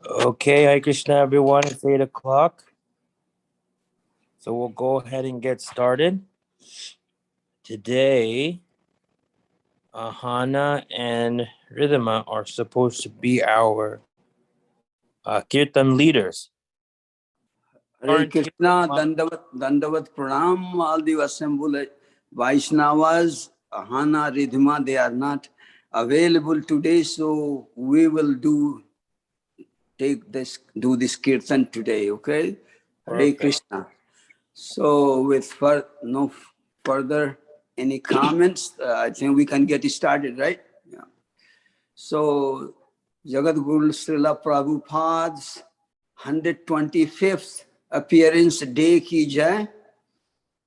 Okay, Hare Krishna, everyone. It's 8 o'clock. So we'll go ahead and get started. Today, Ahana and Rhythma are supposed to be our Kirtan leaders. Hare Krishna, Dandavat Pranam, all the assembled Vaishnavas, Ahana, Ridhima, they are not available today, so we will do this kirtan today, okay? Hare Krishna. So with no further any comments, I think we can get started, right? Yeah. So Jagat Guru Srila Prabhupada's 125th appearance day ki jai.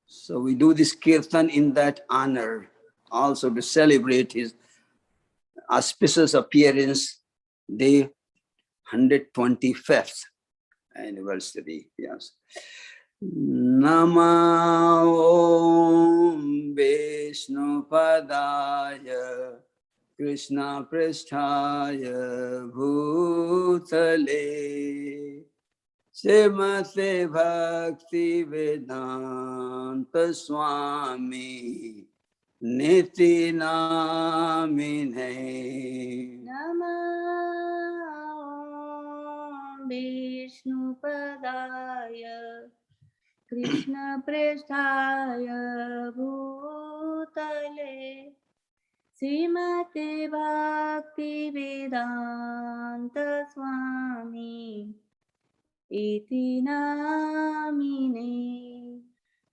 So we do this kirtan in that honor, also to celebrate his auspicious appearance day 125th anniversary. Yes. Nama Om Vishnu Padaya Krishna Pristhaya Bhutale Srimate Bhakti Vedanta Swami Niti Namine Nama Vishnu Padaya Krishna Pristhaya Bhutale Srimate Bhakti Vedanta Swami Iti Namine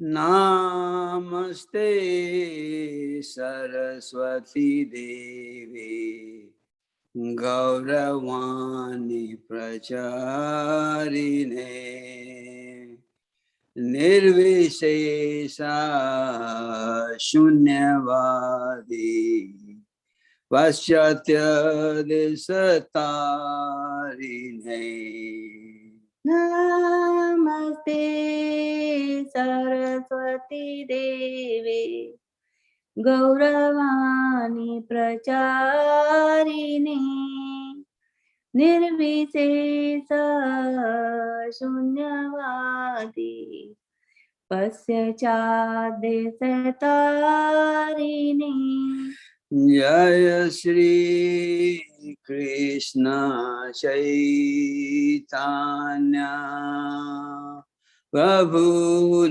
Namaste Saraswati Devi Gauravani Pracharine Nirvishesha Shunyavadi Vasyatya Desatarine Namaste Saraswati Devi Gauravani Pracharine Nirvishesha Shunyavadi Pasyachadesatarini Jaya Shri Krishna Chaitanya Prabhu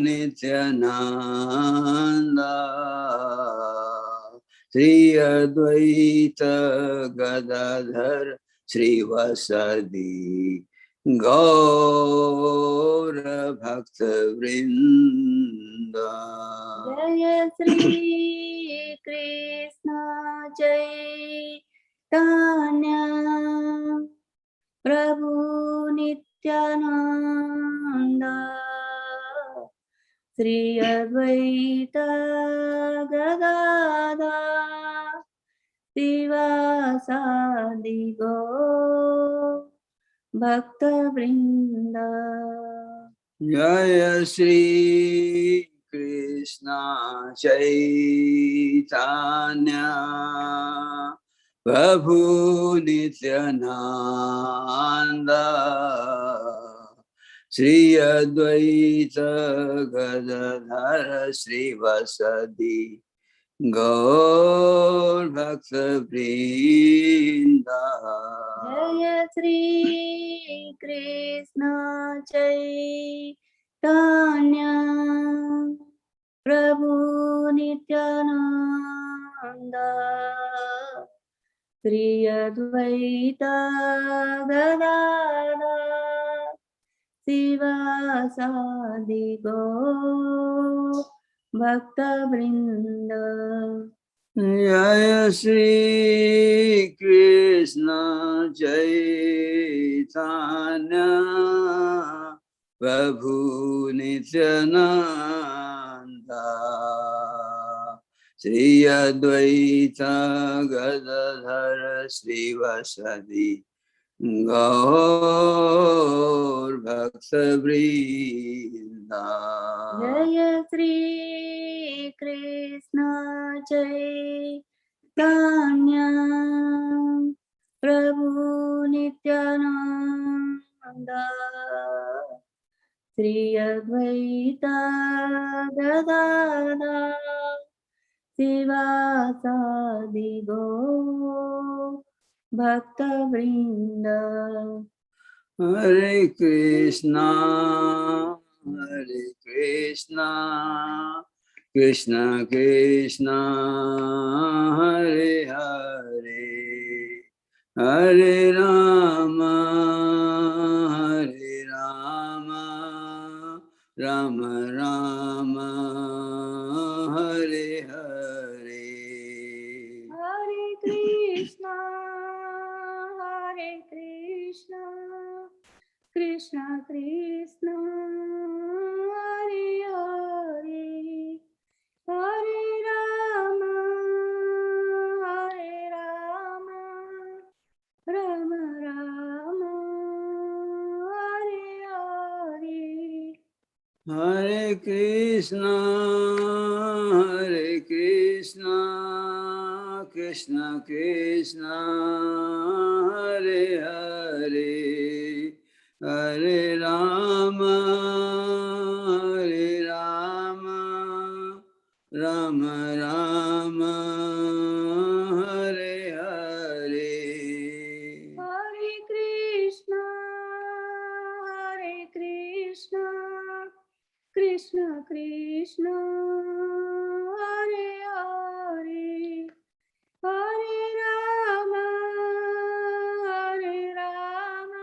Nityananda Sri Advaita Gadadhar Sri Vasadi Gaura Bhakta Vrinda Jaya Shri Krishna Chaitanya Prabhu Nityananda Sri Advaita Gadadhar Sivasadi Gaur Bhakta Vrinda Jaya Shri Krishna Chaitanya Prabhu Nityananda Sri Advaita Gadadhara Sri Vasadi Gaur Bhakta Vrinda Jaya Shri Krishna Chaitanya Prabhu Nityananda Sri Advaita Gadadhar Sivasadi Gaur Bhakta Vrinda Jaya Shri Krishna Chaitanya Prabhu Nityananda Sri Advaita Gadadhara Sri Vasadi Gaur Bhakta Vrinda Jaya Shri Krishna Chaitanya Prabhu Nityananda Sri Advaita Gadada Sivasadi Go Bhakta Vrinda. Hare Krishna, Hare Krishna, Krishna Krishna, Hare Hare, Hare Rama, Hare Rama, Rama Rama, Hare Hare. Hare Krishna, Hare Krishna, Krishna Krishna, Hare Hare, Hare Rama, Hare Rama, Rama Rama, Hare Hare. Hare Krishna, Hare Krishna, Krishna Krishna, Hare Hare, Hare Rama, Hare Rama, Rama Rama, Hare Hare. Hare Krishna, Hare Krishna, Krishna Krishna, Hare Hare, Hare Rama, Hare Rama,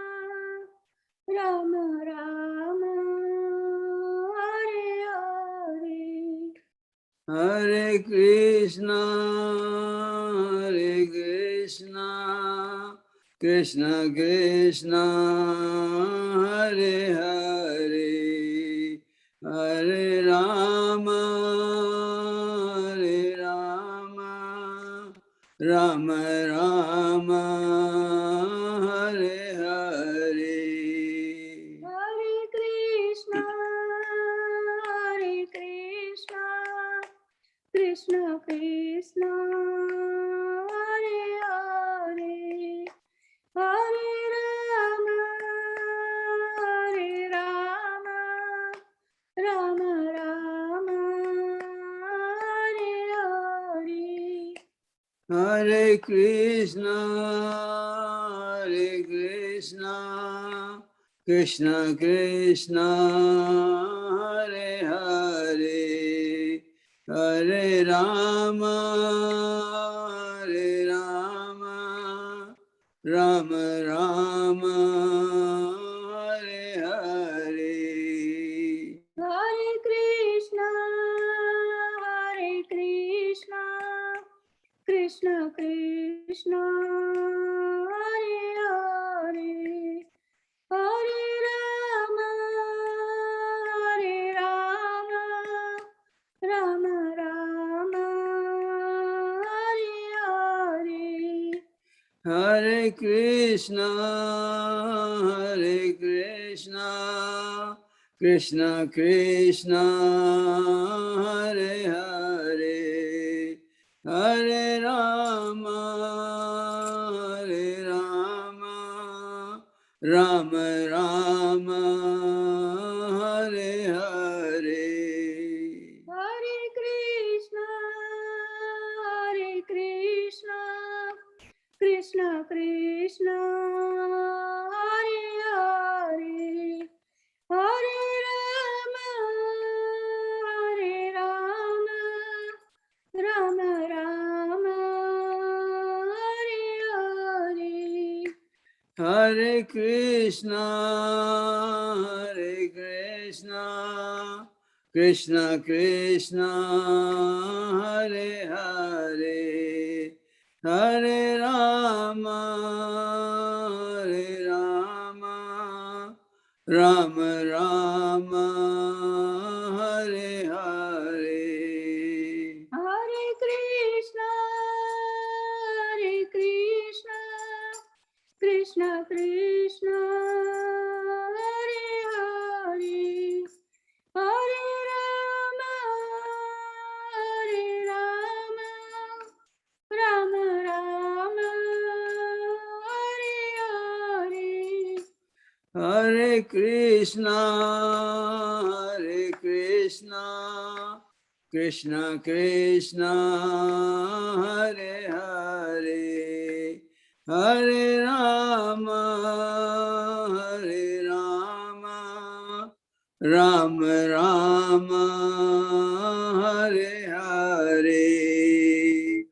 Rama Rama, Hare Hare. Hare Krishna, Hare Krishna, Krishna Krishna, Hare Hare, Hare Rama, Hare Rama, Rama Rama, Hare Hare. Hare Krishna, Hare Krishna, Krishna Krishna, Hare Hare, Hare Rama, Hare Rama, Rama Rama, Hare Hare. Hare Krishna, Hare Krishna, Krishna Krishna, Hare Hare, Hare Rama, Hare Rama, Rama Rama, Hare Hare. Hare Krishna, Hare Krishna, Krishna Krishna, Hare Hare, Hare Rama, Hare Rama, Rama Rama, Hare Hare. Hare Krishna, Hare Krishna, Krishna Krishna, Hare Hare, Hare Rama, Hare Rama, Rama Rama, Hare Hare. Hare Krishna, Hare Krishna, Krishna Krishna, Hare Hare, Hare Rama, Hare Rama, Rama Rama, Hare Hare. Hare Krishna, Hare Krishna, Krishna Krishna, Hare Hare, Hare Rama, Hare Rama, Rama Rama, Hare Hare. Hare Krishna, Hare Krishna, Krishna Krishna, Hare Hare, Hare Rama, Hare Rama, Rama Rama, Hare Hare. Hare Krishna, Hare Krishna, Krishna Krishna, Hare Hare, Hare Rama, Hare Rama, Rama Rama, Hare Hare.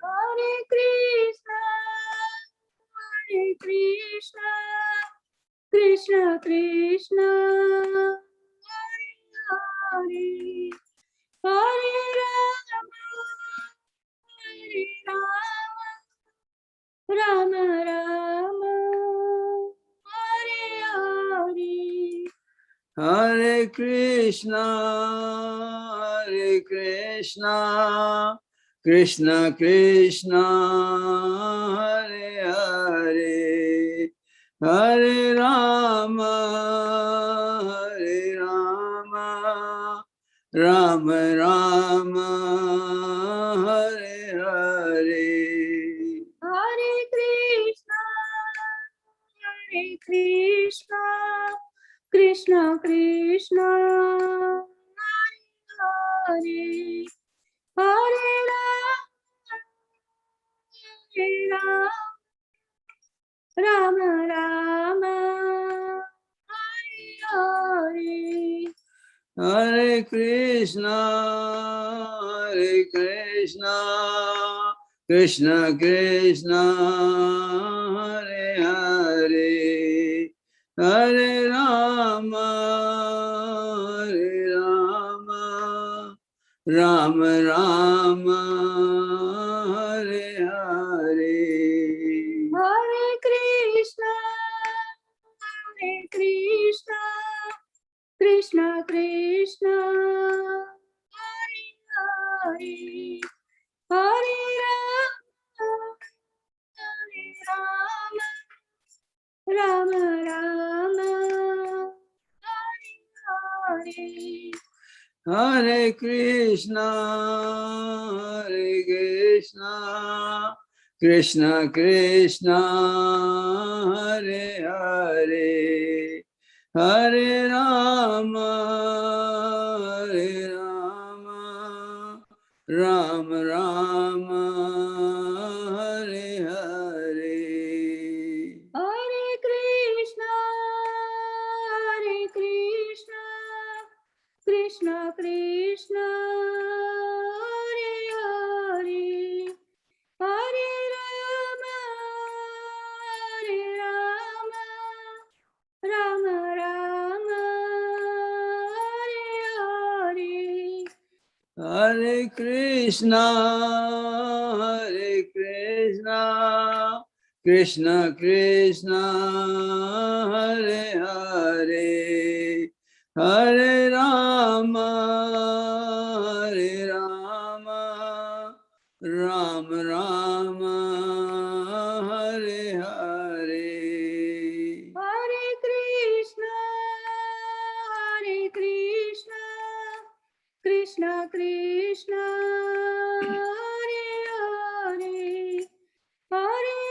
Hare Krishna, Hare Krishna, Krishna Krishna, Hare Hare, Hare Rama, Hare Rama, Rama Rama, Hare Hare. Hare Krishna, Hare Krishna, Krishna Krishna, Hare Hare, Hare Rama, Hare Rama, Rama Rama, Hare Hare. Hare Krishna, Hare Krishna, Krishna Krishna, Hare Hare, Hare Rama, Rama Rama, Hare Hare. Hare Krishna, Hare Krishna, Krishna Krishna, Hare Hare, Hare Rama, Hare Rama, Rama Rama, Hare Hare. Hare Krishna, Hare Krishna, Krishna Krishna, Hare Hare, Hare Rama, Rama Rama, Hare Hare. Hare Krishna, Hare Krishna, Krishna Krishna, Hare Hare, Hare Rama, Hare Rama, Rama Rama, Hare Hare. Hare Krishna, Hare Krishna, Krishna Krishna, Hare Hare, Hare Rama, Hare Rama, Rama Rama, Hare Hare. Hare Krishna, Hare Krishna, Krishna Krishna, Hare Hare, Hare Rama, Hare Rama, Rama Rama, Hare Hare. Hare Krishna, Hare Krishna, Krishna Krishna, Hare Hare, Hare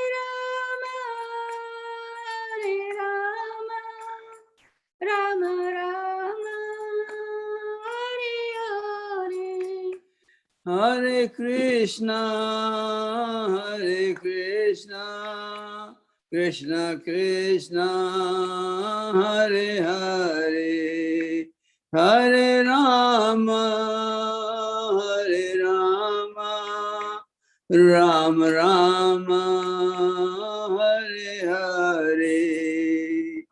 Rama, Hare Rama, Rama Rama, Hare Hare. Hare Krishna, Hare Krishna, Krishna Krishna, Hare Hare, Hare Rama, Hare Rama, Rama Rama, Hare Hare.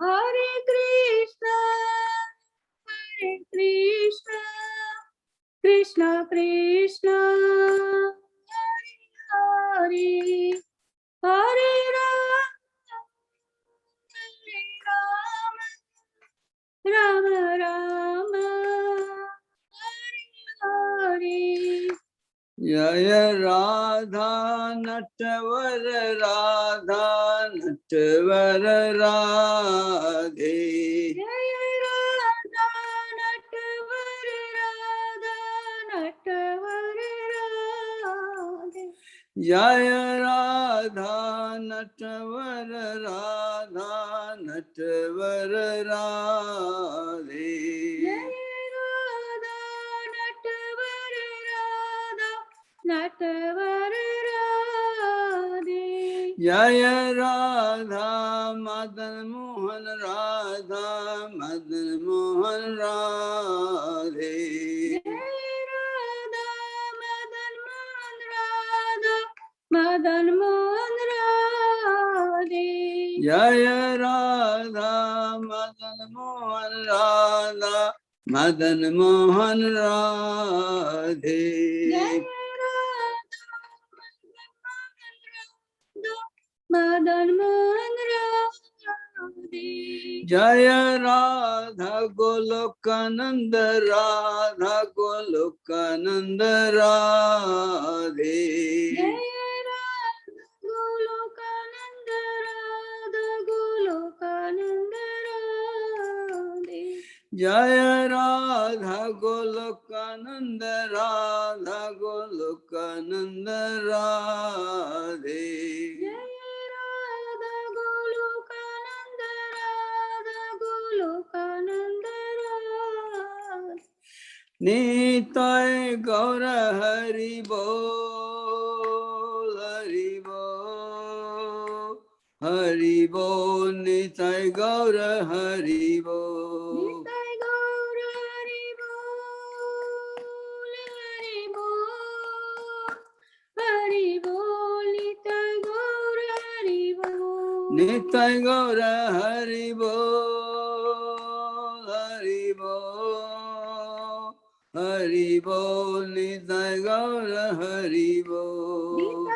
Hare Krishna, Hare Krishna, Krishna Krishna, Hare Hare, Hare Rama, Hare Rama, Rama Rama, Hare Hare. Jaya Radha Natvar Radha Natvar Radhe. Jai Radha Natvar Radha Natvar Radhe. Jaya Radha Natavara Radha Natavara Radhe. Jaya Radha Madan Mohan Radha Madan Mohan Radhe. Madan Mohan Radhe. Jaya Radha Madan Mohan Radha Madan Mohan Radhe. Madan Mohan Radhe. Jaya Radha Golokananda Radha Golokananda Radhe. Jaya Radha Golokananda Radha Golokananda Radhe. Nitai Gaura Hari Bol Hari Bol Hari Bol Nitai Gaura Hari Bol. Nitai Gaura Hari Bol Hari Bol Hari Bol Nitai Gaura Hari Bol.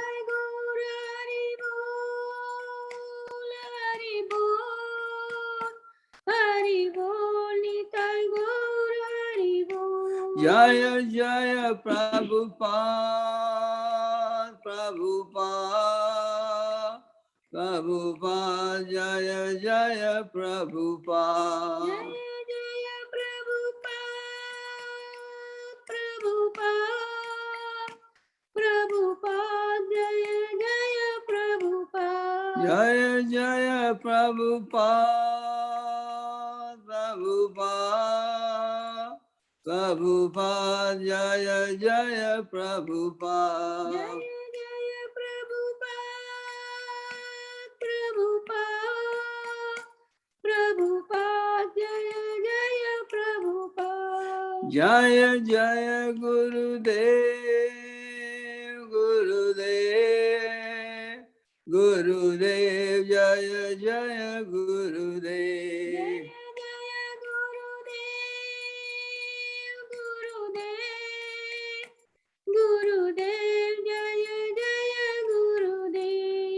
Jaya Jaya Prabhupada Prabhupada Prabhupada Jaya Jaya Prabhupada. Jaya Jaya Prabhupada Prabhupada Prabhupada Jaya Jaya Prabhupada. Jaya Jaya Gurudev Gurudev Gurudev Jaya Jaya Gurudev.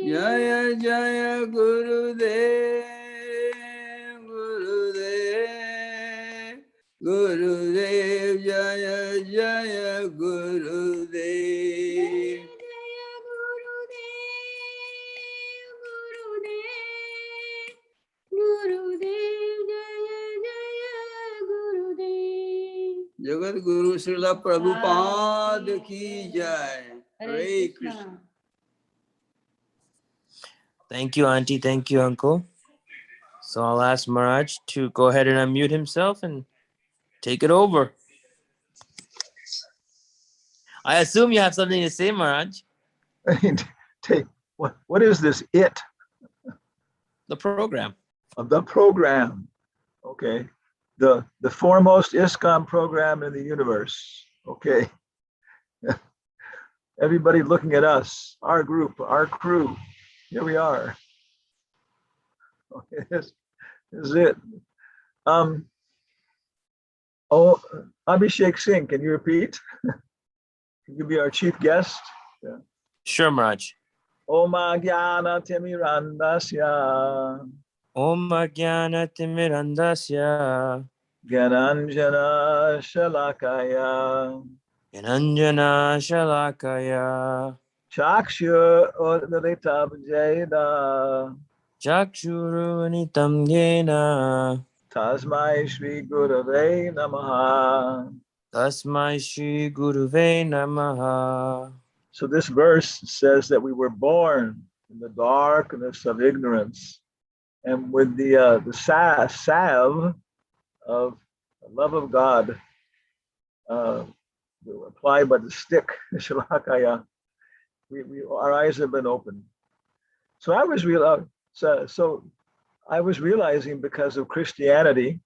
Jaya Jaya Gurudev Gurudev Gurudev Jaya Jaya Gurudev. Jagat Guru Srila Prabhupada ki jai. Hare Krishna. Thank you, Auntie. Thank you, Uncle. So I'll ask Maharaj to go ahead and unmute himself and take it over. I assume you have something to say, Maharaj. What is this it? The program. Of the program. Okay. The foremost ISKCON program in the universe. Okay. Everybody looking at us, our group, our crew. Here we are. Okay, this is it. Abhishek Singh, can you repeat? Can you be our chief guest? Yeah. Sure, Maharaj. Om Jnana Timirandasya Om Jnana Timirandasya Gyananjana Shalakaya Yananjana Shalakaya Chakshur Udalitam Jeda Chakshuru Nitam Yena Tasmai Shri Gurave Namaha. Tasmai Shri Guruve Namaha. So this verse says that we were born in the darkness of ignorance, and with the salve of the love of God uh, applied by the stick, Shalakaya, our eyes have been opened. So I was I was realizing, because of Christianity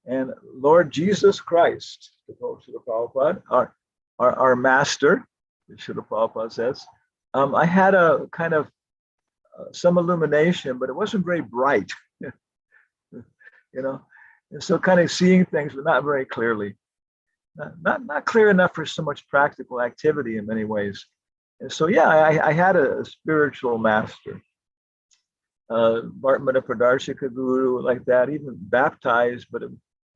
and Lord Jesus Christ, to quote Srila Prabhupada, our master, Srila Prabhupada says, I had a kind of some illumination, but it wasn't very bright, you know, and so kind of seeing things, but not very clearly, not clear enough for so much practical activity in many ways. And so, yeah, I had a spiritual master, Bhartmana Pradarshika Guru, like that, even baptized, but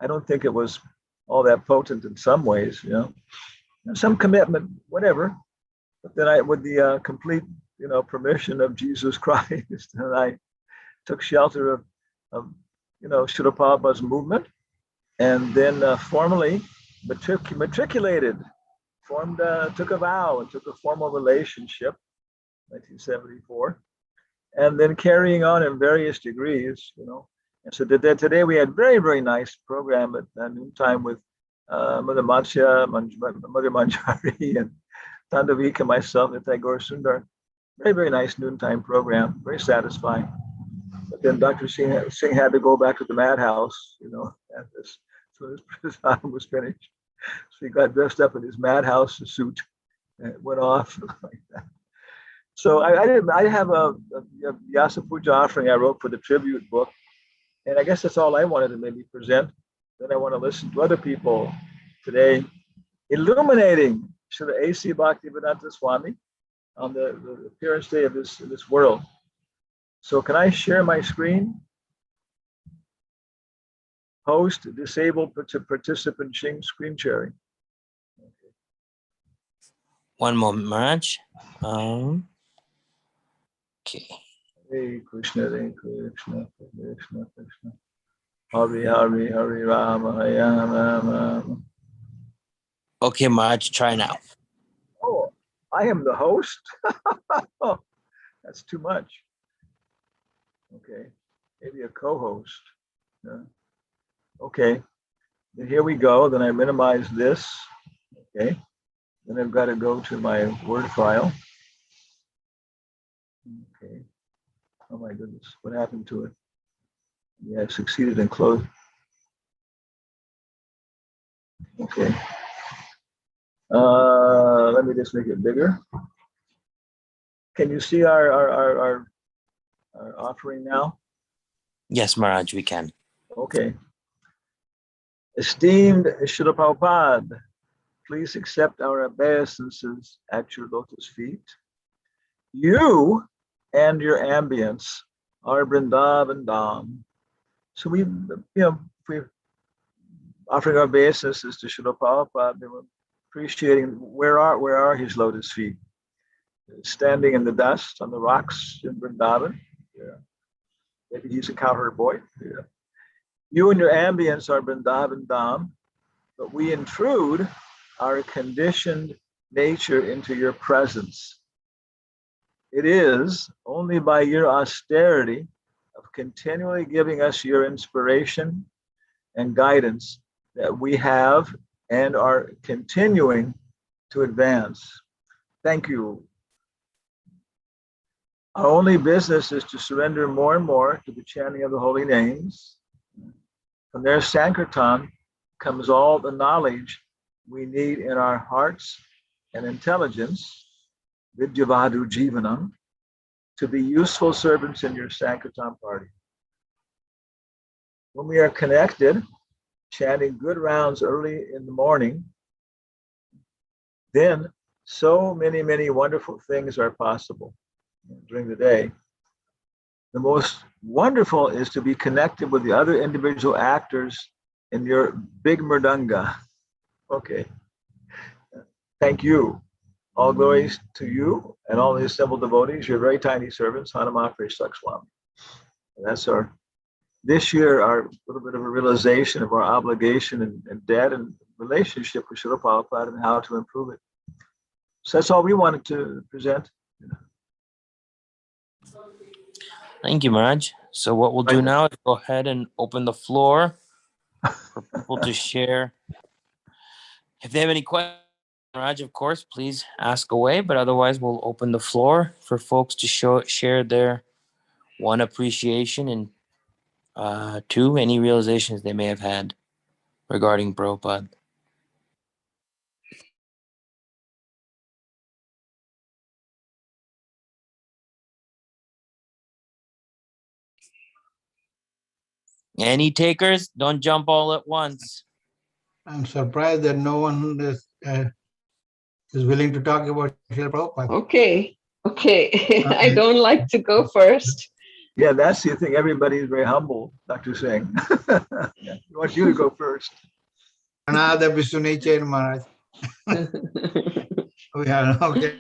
I don't think it was all that potent in some ways, you know, some commitment, whatever. But then with the complete, permission of Jesus Christ, and I took shelter of Srila Prabhupada's movement, and then formally matriculated, took a vow and took a formal relationship, 1974, and then carrying on in various degrees, And so today we had very, very nice program at noontime with Mother Matsya, Mother Manjari, and Tandavika, myself, and Tagore Sundar. Very, very nice noontime program, very satisfying. But then Dr. Singh had to go back to the madhouse, at this, so his time was finished. So he got dressed up in his madhouse suit and went off like that. So I have a Vyasa Puja offering I wrote for the tribute book. And I guess that's all I wanted to maybe present. Then I want to listen to other people today illuminating Srila A.C. Bhaktivedanta Swami on the appearance day of this world. So can I share my screen? Host, disabled participant screen sharing. One moment, Maharaj. Okay. Hare Krishna, Krishna, Krishna, Krishna. Hare Hare, Hare Rama, Hare Rama. Okay, Maharaj, try now. Oh, I am the host? Oh, that's too much. Okay, maybe a co-host. Yeah. Okay, then here we go. Then I minimize this. Okay, then I've got to go to my Word file. Okay, oh my goodness, what happened to it? Yeah, I succeeded in closing. Okay, let me just make it bigger. Can you see our offering now? Yes, Maharaj, we can. Okay. Esteemed Srila Prabhupada, please accept our obeisances at your lotus feet. You and your ambience are Vrindavan Dham. So we're offering our obeisances to Srila Prabhupada. We're appreciating where are his lotus feet? Standing in the dust on the rocks in Vrindavan. Yeah. Maybe he's a cowherd boy. Yeah. You and your ambience are Vrindavan Dham, but we intrude our conditioned nature into your presence. It is only by your austerity of continually giving us your inspiration and guidance that we have and are continuing to advance. Thank you. Our only business is to surrender more and more to the chanting of the holy names. From their Sankirtan comes all the knowledge we need in our hearts and intelligence, Vidyavadu Jivanam, to be useful servants in your Sankirtan party. When we are connected, chanting good rounds early in the morning, then so many, many wonderful things are possible during the day. The most wonderful is to be connected with the other individual actors in your big mridanga. Okay. Thank you. All glories to you and all the assembled devotees, your very tiny servants, Hanuman Krishna Swami. That's this year, our little bit of a realization of our obligation and debt and relationship with Srila Prabhupada and how to improve it. So that's all we wanted to present. Thank you, Maharaj. So what we'll do now is go ahead and open the floor for people to share. If they have any questions, Maharaj, of course, please ask away. But otherwise, we'll open the floor for folks to share their one appreciation and two any realizations they may have had regarding Prabhupada. Any takers? Don't jump all at once. I'm surprised that no one is willing to talk about Srila Prabhupada. Okay. I don't like to go first. Yeah, that's the thing. Everybody's very humble, Dr. Singh. Yeah, he wants you to go first. Another Vishnu Maharaj. Okay.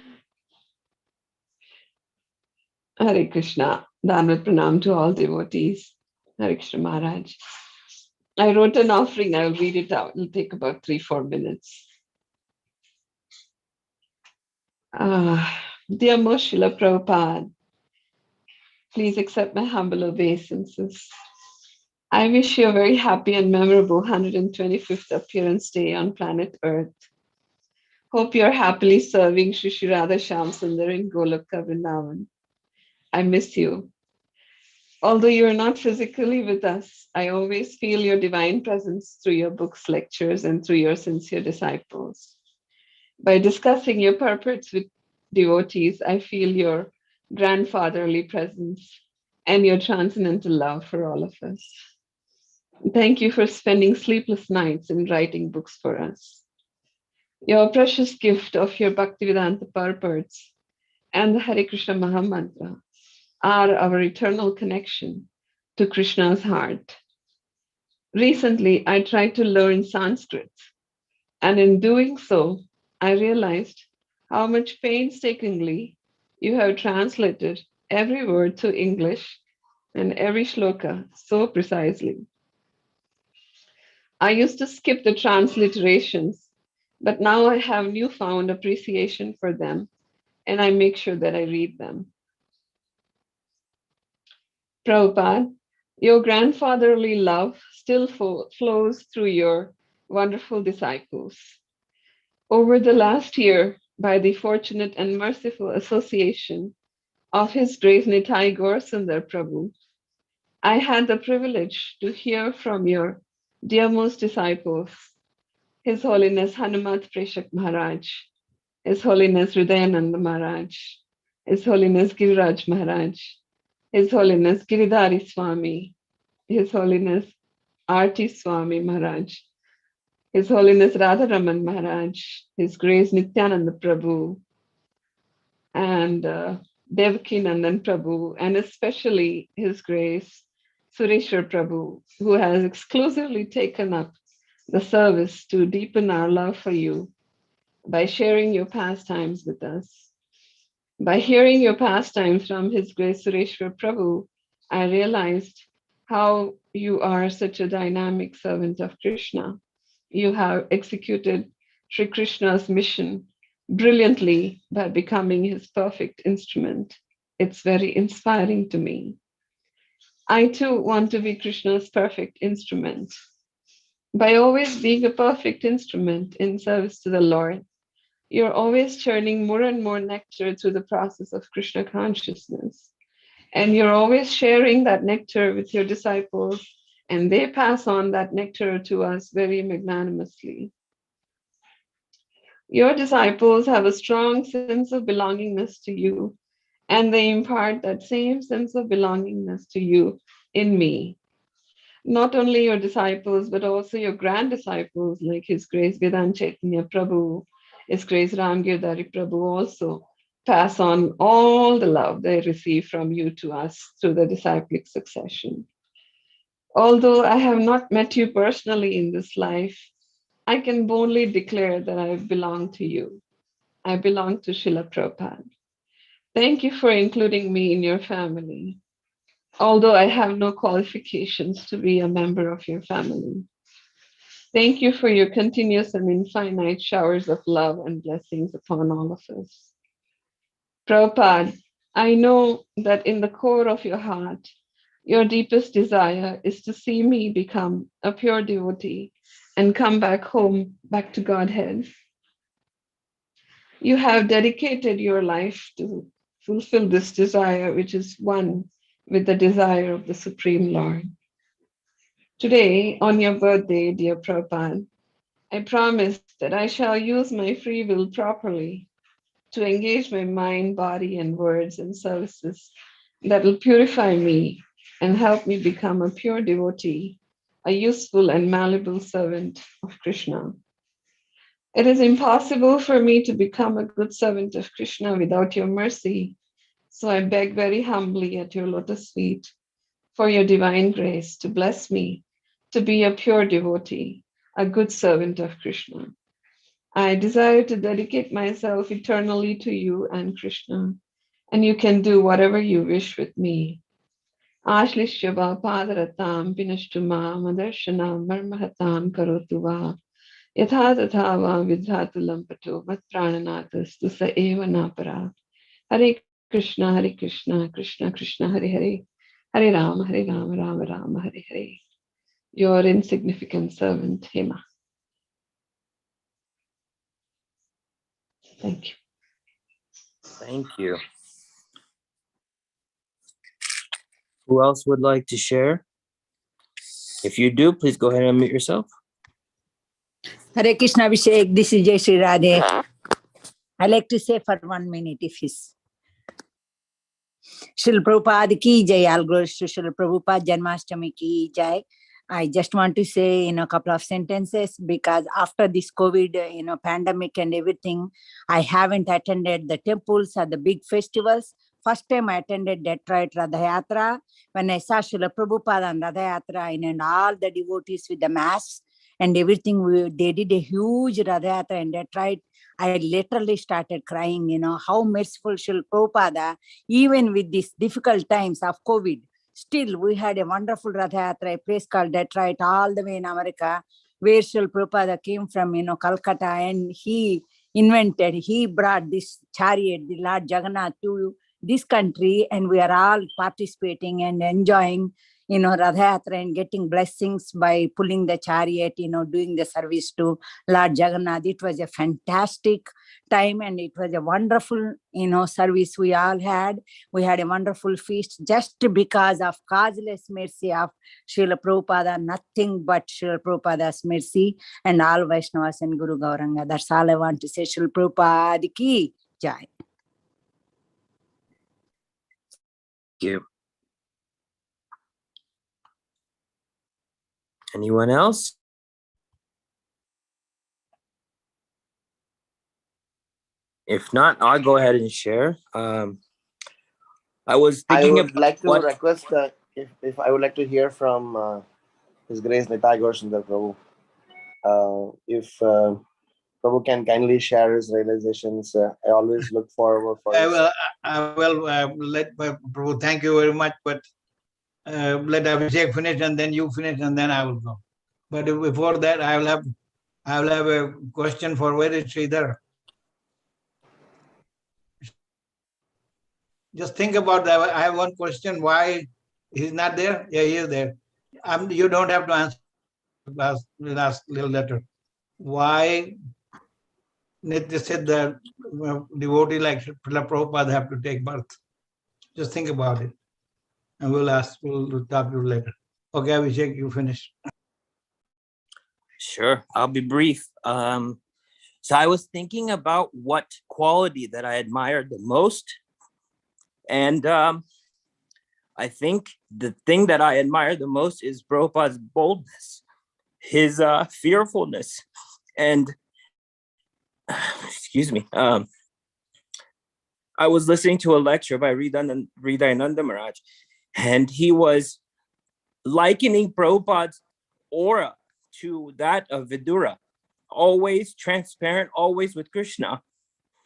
Hare Krishna. Danvat Pranam to all devotees. Hare Krishna Maharaj. I wrote an offering. I'll read it out. It'll take about 3-4 minutes. Dear most Srila Prabhupada, please accept my humble obeisances. I wish you a very happy and memorable 125th appearance day on planet Earth. Hope you're happily serving Shri Shri Radha Shyam Sundar in Golokha Vrindavan. I miss you. Although you're not physically with us, I always feel your divine presence through your books, lectures, and through your sincere disciples. By discussing your purports with devotees, I feel your grandfatherly presence and your transcendental love for all of us. Thank you for spending sleepless nights in writing books for us. Your precious gift of your Bhaktivedanta purports and the Hare Krishna Mahamantra are our eternal connection to Krishna's heart. Recently, I tried to learn Sanskrit, and in doing so, I realized how much painstakingly you have translated every word to English and every shloka so precisely. I used to skip the transliterations, but now I have newfound appreciation for them, and I make sure that I read them. Prabhupada, your grandfatherly love still flows through your wonderful disciples. Over the last year, by the fortunate and merciful association of His Grace Nitai Gaur Sundar Prabhu, I had the privilege to hear from your dearmost disciples, His Holiness Hanumat Preshak Maharaj, His Holiness Hridayananda Maharaj, His Holiness Giriraj Maharaj, His Holiness Giridhari Swami, His Holiness Arti Swami Maharaj, His Holiness Radharaman Maharaj, His Grace Nityananda Prabhu, and Devaki Nandan Prabhu, and especially His Grace Sureshwar Prabhu, who has exclusively taken up the service to deepen our love for you by sharing your pastimes with us. By hearing your pastimes from His Grace Sureshwar Prabhu, I realized how you are such a dynamic servant of Krishna. You have executed Sri Krishna's mission brilliantly by becoming his perfect instrument. It's very inspiring to me. I too want to be Krishna's perfect instrument. By always being a perfect instrument in service to the Lord, you're always churning more and more nectar through the process of Krishna consciousness. And you're always sharing that nectar with your disciples, and they pass on that nectar to us very magnanimously. Your disciples have a strong sense of belongingness to you, and they impart that same sense of belongingness to you in me. Not only your disciples, but also your grand disciples, like His Grace Vedant Chaitanya Prabhu, His Grace Ramgirdhari Prabhu, also pass on all the love they receive from you to us through the disciplic succession. Although I have not met you personally in this life, I can boldly declare that I belong to you. I belong to Srila Prabhupada. Thank you for including me in your family, although I have no qualifications to be a member of your family. Thank you for your continuous and infinite showers of love and blessings upon all of us. Prabhupada, I know that in the core of your heart, your deepest desire is to see me become a pure devotee and come back home, back to Godhead. You have dedicated your life to fulfill this desire, which is one with the desire of the Supreme Lord. Today, on your birthday, dear Prabhupada, I promise that I shall use my free will properly to engage my mind, body, and words in services that will purify me and help me become a pure devotee, a useful and malleable servant of Krishna. It is impossible for me to become a good servant of Krishna without your mercy. So I beg very humbly at your lotus feet for your divine grace to bless me to be a pure devotee, a good servant of Krishna. I desire to dedicate myself eternally to you and Krishna, and you can do whatever you wish with me. Ashlishya padaratam pinashtuma madarshanam marmahatam karotuva yatha tatha va vidhatu lampato mat prananatas sa eva napara. Hare Krishna, Hare Krishna, Krishna Krishna, Hare Hare, Hare Rama, Rama Rama, Hare Hare. Your insignificant servant, Hema. Thank you. Thank you. Who else would like to share? If you do, please go ahead and unmute yourself. Hare Krishna Abhishek, this is Jai Shri Radhe. I like to say for 1 minute if he's Srila Prabhupada ki jai, all glories to Srila Prabhupada, Janmashtami ki jai. I just want to say a couple of sentences because after this COVID pandemic and everything, I haven't attended the temples or the big festivals. First time I attended Detroit Radha Yatra. When I saw Srila Prabhupada and Radha Yatra and all the devotees with the masks and everything, they did a huge Radha Yatra in Detroit. I literally started crying, how merciful Srila Prabhupada, even with these difficult times of COVID, still we had a wonderful Radha Yatra, a place called Detroit, all the way in America, where Srila Prabhupada came from, Calcutta, and he brought this chariot, the Lord Jagannath, to this country, and we are all participating and enjoying Radha Yatra and getting blessings by pulling the chariot, doing the service to Lord Jagannath. It was a fantastic time and it was a wonderful, service we all had. We had a wonderful feast just because of causeless mercy of Srila Prabhupada, nothing but Srila Prabhupada's mercy and all Vaishnavas and Guru Gauranga. That's all I want to say. Srila Prabhupada ki jai. Thank you. Anyone else? If not, I'll go ahead and share. I was I thinking would about like to what. request if I would like to hear from His Grace Nitai Gaur Sundar Prabhu. If Prabhu can kindly share his realizations, I always look forward for his. I will let Prabhu, thank you very much, but let Abhishek finish and then you finish and then I will go. But before that, I will have a question for where is Sridhar? Just think about that. I have one question. Why he's not there? Yeah, he is there. You don't have to answer last little letter. Why Nitya said that devotee like Srila Prabhupada have to take birth? Just think about it. And we'll talk to you later. Okay, Abhishek, you finish. Sure, I'll be brief. So I was thinking about what quality that I admired the most. And I think the thing that I admire the most is Prabhupada's boldness, his fearfulness. And excuse me, I was listening to a lecture by Hridayananda Maharaj, and he was likening Prabhupada's aura to that of Vidura, always transparent, always with Krishna.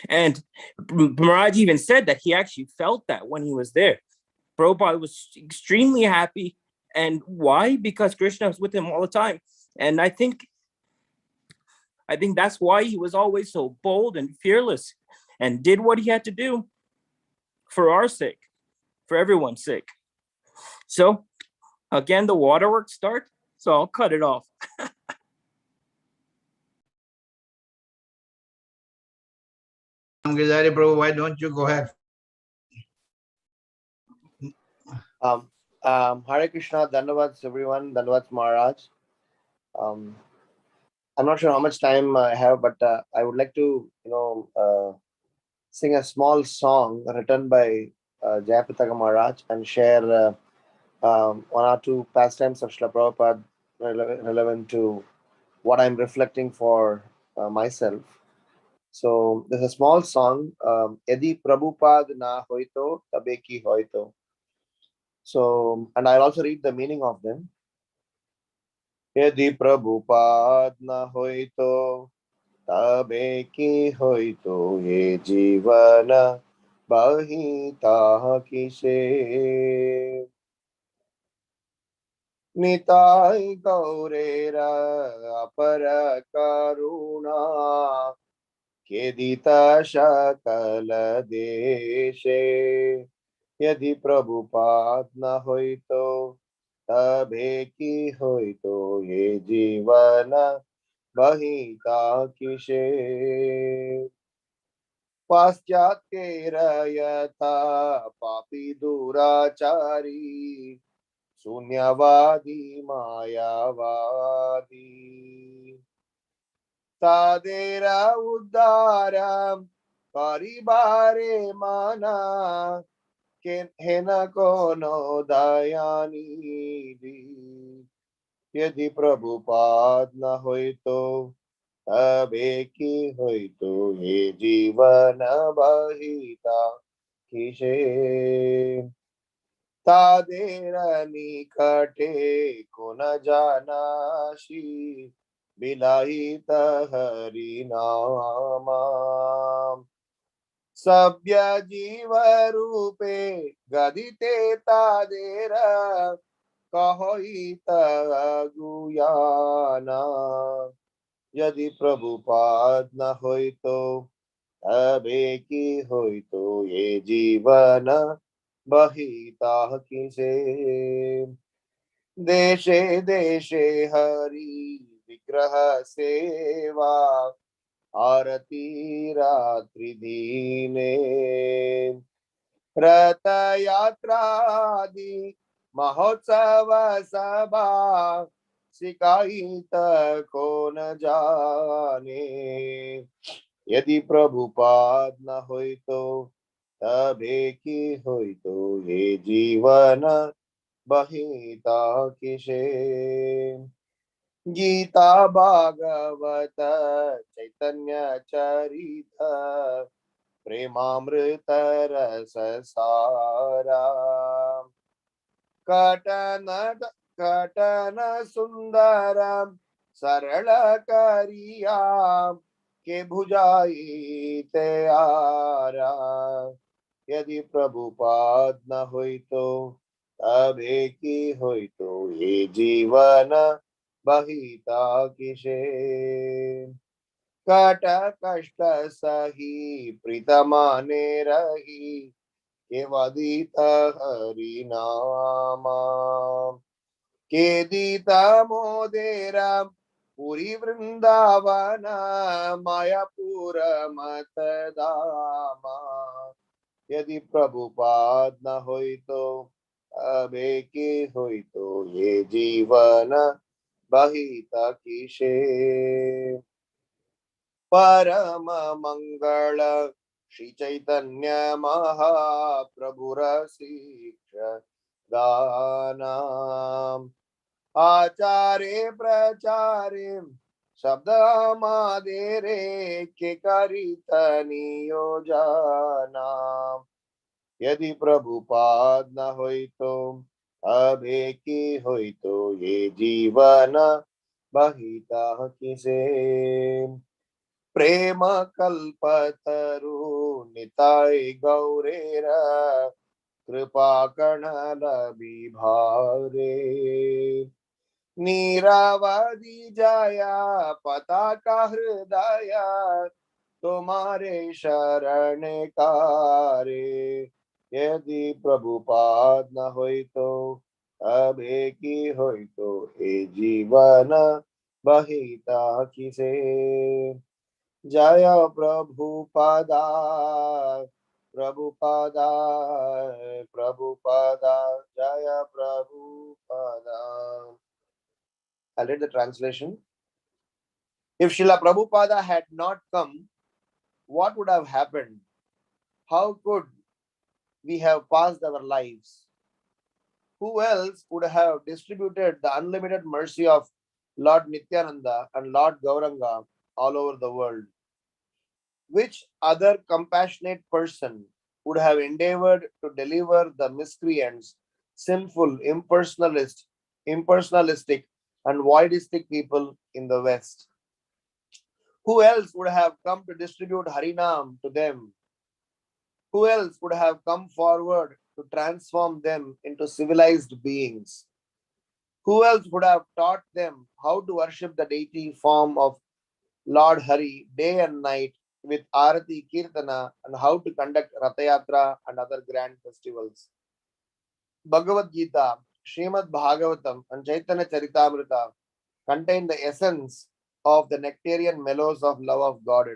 And Maharaj even said that he actually felt that when he was there. Prabhupada was extremely happy. And why? Because Krishna was with him all the time. And I think I think that's why he was always so bold and fearless and did what he had to do for our sake, for everyone's sake. So again, the waterworks start, so I'll cut it off. Manjari Prabhu, why don't you go ahead? Hare Krishna, Dandavats everyone, Dandavats Maharaj. I'm not sure how much time I have, but I would like to, sing a small song written by Jayapataka Maharaj and share one or two pastimes of Srila Prabhupada relevant to what I'm reflecting for myself. So there's a small song, Yadi Prabhupada na hoito, tabe ki hoito. So, and I'll also read the meaning of them. Yadi Prabhupada na hoito, tabe ki hoito, ye jivana bahita kise. Nitai gaurera apara karuna, kedita shakala deshe. Yadi Prabhupada na hoito, tabe ki hoito, ye jivana bahita kishe. Paschyatkera yatha papi durachari, शून्यवादी मायावादी तादेरा उद्धारम परिवारे माना के हेन कोनो दयानिधि यदि प्रभुपाद न होई तो तबे की होई तो ये जीवन बहिता किसे तादेरा निकटे को न जानाशी बिलाहित हरि नामा सभ्य जीव रूपे गदिते तादेरा कहोइत गुयाना यदि प्रभुपाद न होई तो तबे की होई तो ये जीवन बहिता किसे देशे देशे हरि विग्रह सेवा आरती रात्रि दीने रथ यात्रादि महोत्सव सभा सिकाईत को न जाने यदि प्रभुपाद न होई तो तबे की होई तो ये जीवन बहिता किसे गीता भागवत चैतन्य चरित प्रेमामृत रस सारा कटन कटन सुंदर सरल करिया के भुजाई त्यारा यदि प्रभुपाद न होई तो तबे की होई तो ये जीवन बहिता किसे कट कष्ट सही प्रीतमाने रही के वदित हरि नामा के दीता मोदेरा पुरी वृंदावन मायापुर मत दामा यदि प्रभुपाद न होई तो अबे की होई तो ये जीवन बहिता किसे परम मंगल श्री चैतन्य महाप्रभुर शिक्ष दानाम आचार्य प्रचारे शब्द मादेरे के करित नियोजना यदि प्रभुपाद न होई तो अबे की होई तो ये जीवन बहिता किसे प्रेम कल्पतरु निताय गौरेरा कृपा कर्ण लभिभारे नीरावधि जाया पताका हृदय तुम्हारे शरण कारे यदि प्रभुपाद न होई तो अब की होई तो ए जीवन बहिता किसे जय प्रभुपादा प्रभुपादा प्रभुपादा जय Prabhupada. I'll read the translation. If Srila Prabhupada had not come, what would have happened? How could we have passed our lives? Who else would have distributed the unlimited mercy of Lord Nityananda and Lord Gauranga all over the world? Which other compassionate person would have endeavored to deliver the miscreants, sinful, impersonalistic, and voidistic people in the West? Who else would have come to distribute Harinam to them? Who else would have come forward to transform them into civilized beings? Who else would have taught them how to worship the deity form of Lord Hari day and night with Arati Kirtana and how to conduct Rathayatra and other grand festivals? Bhagavad Gita, Srimad Bhagavatam, and Chaitanya Charitamrita contain the essence of the nectarian mellows of love of God.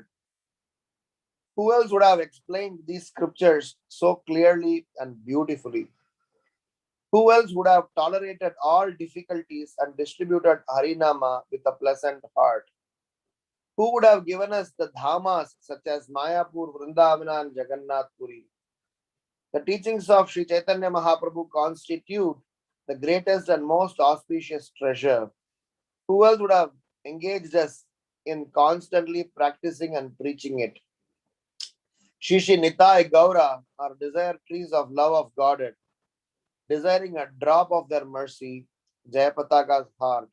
Who else would have explained these scriptures so clearly and beautifully? Who else would have tolerated all difficulties and distributed Harinama with a pleasant heart? Who would have given us the dhamas such as Mayapur, Vrindavana, and Jagannath Puri? The teachings of Sri Chaitanya Mahaprabhu constitute the greatest and most auspicious treasure. Who else would have engaged us in constantly practicing and preaching it? Shishi Nitai Gaura are desire trees of love of Godhead, desiring a drop of their mercy. Jayapataka's heart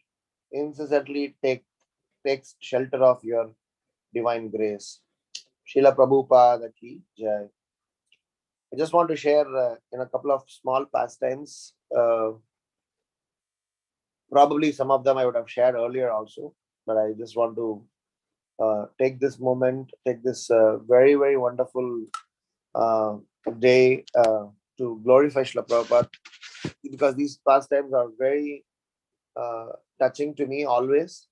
incessantly takes shelter of your divine grace. Srila Prabhupada ki jai. I just want to share in a couple of small pastimes. Probably some of them I would have shared earlier also, but I just want to take this moment, take this very, very wonderful day to glorify Srila Prabhupada, because these pastimes are very touching to me always.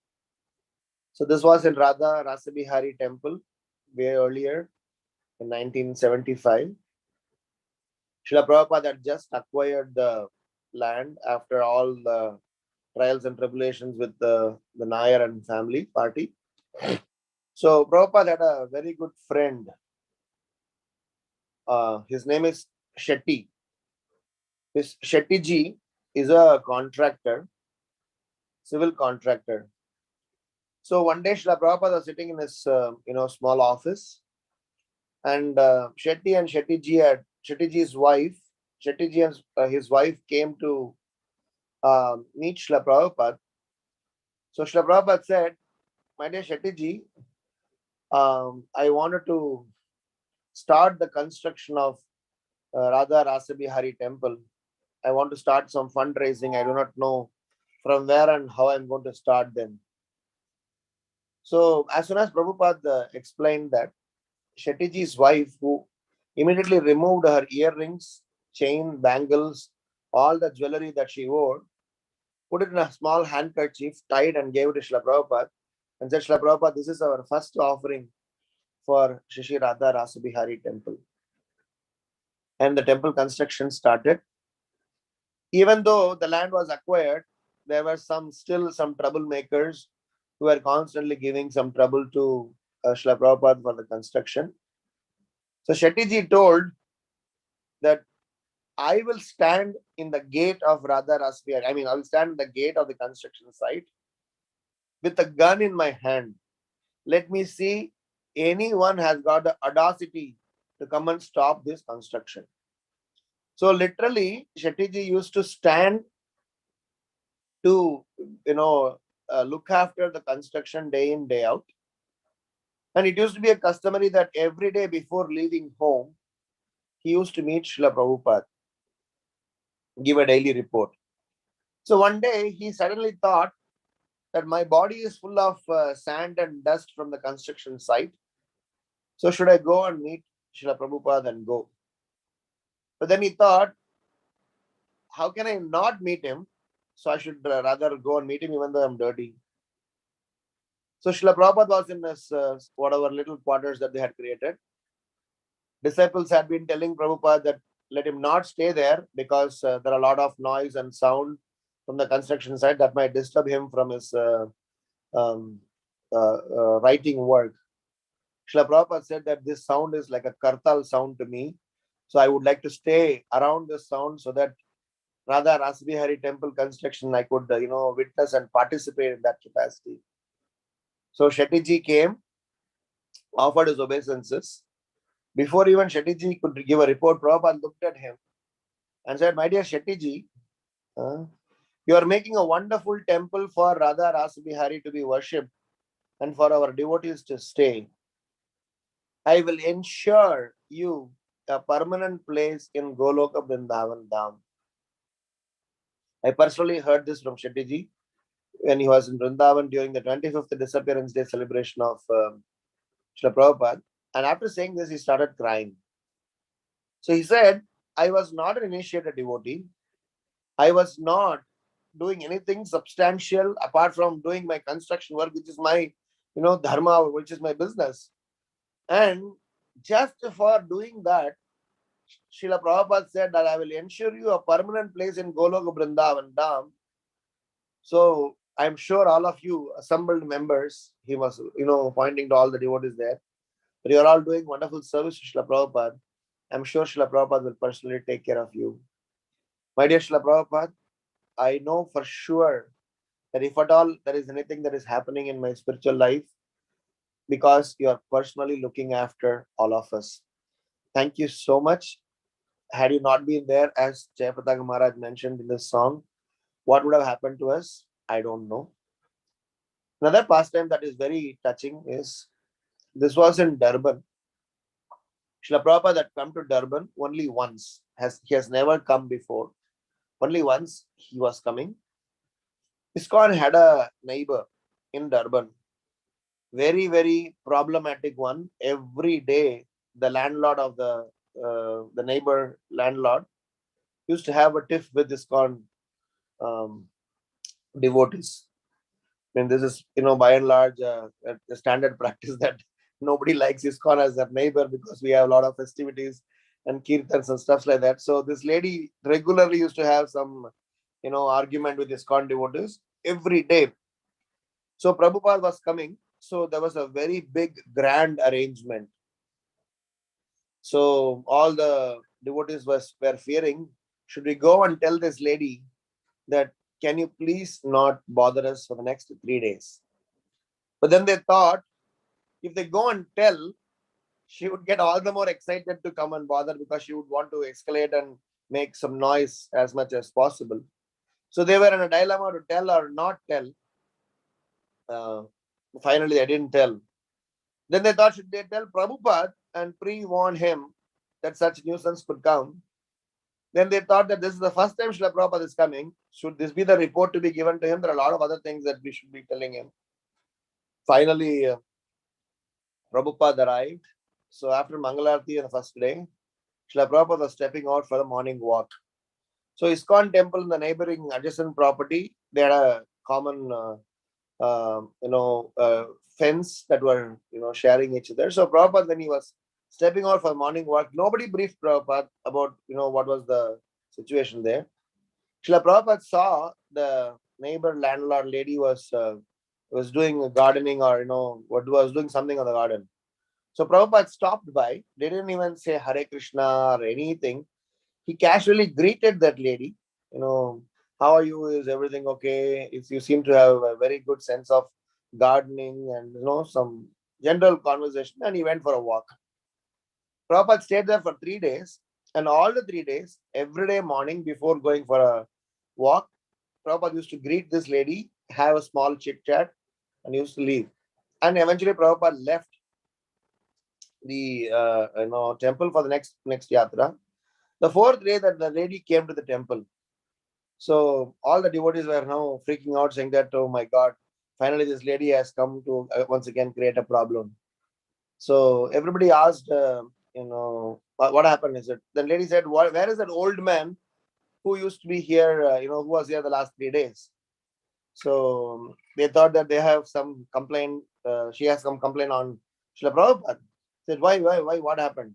So this was in Radha Rasabihari temple way earlier in 1975. Srila Prabhupada had just acquired the land after all the trials and tribulations with the Nair and family party. So Prabhupada had a very good friend. His name is Shetty. This Shetty ji is a contractor, civil contractor. So one day Srila Prabhupada was sitting in his small office, and Shetty and Shetty ji's wife, Shetty ji and his wife came to meet Srila Prabhupada. So Srila Prabhupada said, "My dear Shetty ji, I wanted to start the construction of Radha Rasabihari temple. I want to start some fundraising. I do not know from where and how I'm going to start them." So as soon as Prabhupada explained that, Shettyji's wife, who immediately removed her earrings, chain, bangles, all the jewelry that she wore, put it in a small handkerchief, tied and gave it to Srila Prabhupada, and said, "Srila Prabhupada, this is our first offering for Shri Radha Rasabihari temple." And the temple construction started. Even though the land was acquired, there were still some troublemakers who were constantly giving some trouble to Srila Prabhupada for the construction. So Shettyji told that I will stand in the gate of Radha Rasabihari. I will stand in the gate of the construction site with a gun in my hand. Let me see anyone has got the audacity to come and stop this construction. So literally, Shettyji used to stand to look after the construction day in, day out. And it used to be a customary that every day before leaving home, he used to meet Srila Prabhupada, give a daily report. So one day he suddenly thought that my body is full of sand and dust from the construction site. So should I go and meet Srila Prabhupada and go? But then he thought, how can I not meet him? So I should rather go and meet him even though I'm dirty. So Srila Prabhupada was in his whatever little quarters that they had created. Disciples had been telling Prabhupada that let him not stay there because there are a lot of noise and sound from the construction site that might disturb him from his um, writing work. Srila Prabhupada said that this sound is like a kartal sound to me. So I would like to stay around this sound so that rather Rasbihari temple construction, I could, witness and participate in that capacity. So Shettyji came, offered his obeisances. Before even Shettyji could give a report, Prabhupada looked at him and said, my dear Shettyji, you are making a wonderful temple for Radha Rasbihari to be worshipped and for our devotees to stay. I will ensure you a permanent place in Goloka Vrindavan Dham. I personally heard this from Shettyji when he was in Vrindavan during the 25th disappearance day celebration of Srila Prabhupada. And after saying this, he started crying. So he said, I was not an initiated devotee. I was not doing anything substantial apart from doing my construction work, which is my, dharma, which is my business. And just for doing that, Srila Prabhupada said that I will ensure you a permanent place in Goloka Vrindavan Dham. So I'm sure all of you assembled members, he was, pointing to all the devotees there, that you are all doing wonderful service to Srila Prabhupada. I'm sure Srila Prabhupada will personally take care of you. My dear Srila Prabhupada, I know for sure that if at all there is anything that is happening in my spiritual life, because you are personally looking after all of us. Thank you so much. Had you not been there, as Jayapataka Maharaj mentioned in this song, what would have happened to us? I don't know. Another pastime that is very touching is, this was in Durban. Srila Prabhupada had come to Durban only once. He has never come before. Only once he was coming. ISKCON had a neighbor in Durban. Very, very problematic one. Every day, the landlord of the neighbor landlord used to have a tiff with ISKCON devotees. I mean, this is, by and large, a standard practice that nobody likes ISKCON as their neighbor because we have a lot of festivities and kirtans and stuff like that. So this lady regularly used to have some, argument with ISKCON devotees every day. So Prabhupada was coming. So there was a very big, grand arrangement. So all the devotees were fearing, should we go and tell this lady that, can you please not bother us for the next 3 days? But then they thought, if they go and tell, she would get all the more excited to come and bother because she would want to escalate and make some noise as much as possible. So they were in a dilemma to tell or not tell. Finally, they didn't tell. Then they thought, should they tell Prabhupada and pre-warn him that such nuisance could come? Then they thought that this is the first time Srila Prabhupada is coming. Should this be the report to be given to him? There are a lot of other things that we should be telling him. Finally, Prabhupada arrived. So after Mangalarti on the first day, Srila Prabhupada was stepping out for a morning walk. So ISKCON temple in the neighboring adjacent property, they had a common, fence that were, sharing each other. So Prabhupada, when he was stepping out for a morning walk, nobody briefed Prabhupada about, what was the situation there. Srila Prabhupada saw the neighbor landlord lady was doing gardening or, was doing something on the garden. So Prabhupada stopped by, didn't even say Hare Krishna or anything. He casually greeted that lady, how are you? Is everything okay? If you seem to have a very good sense of gardening and, some general conversation, and he went for a walk. Prabhupada stayed there for 3 days, and all the 3 days, every day morning before going for a walk, Prabhupada used to greet this lady, have a small chit chat, and used to leave. And eventually Prabhupada left the temple for the next yatra. The 4th day that the lady came to the temple, So all the devotees were now freaking out, saying that, oh my God, finally this lady has come to once again create a problem. So everybody asked, what happened? Is it? The lady said, where is that old man who used to be here, who was here the last 3 days? So they thought that they have some complaint. She has some complaint on Srila Prabhupada. Said, why, what happened?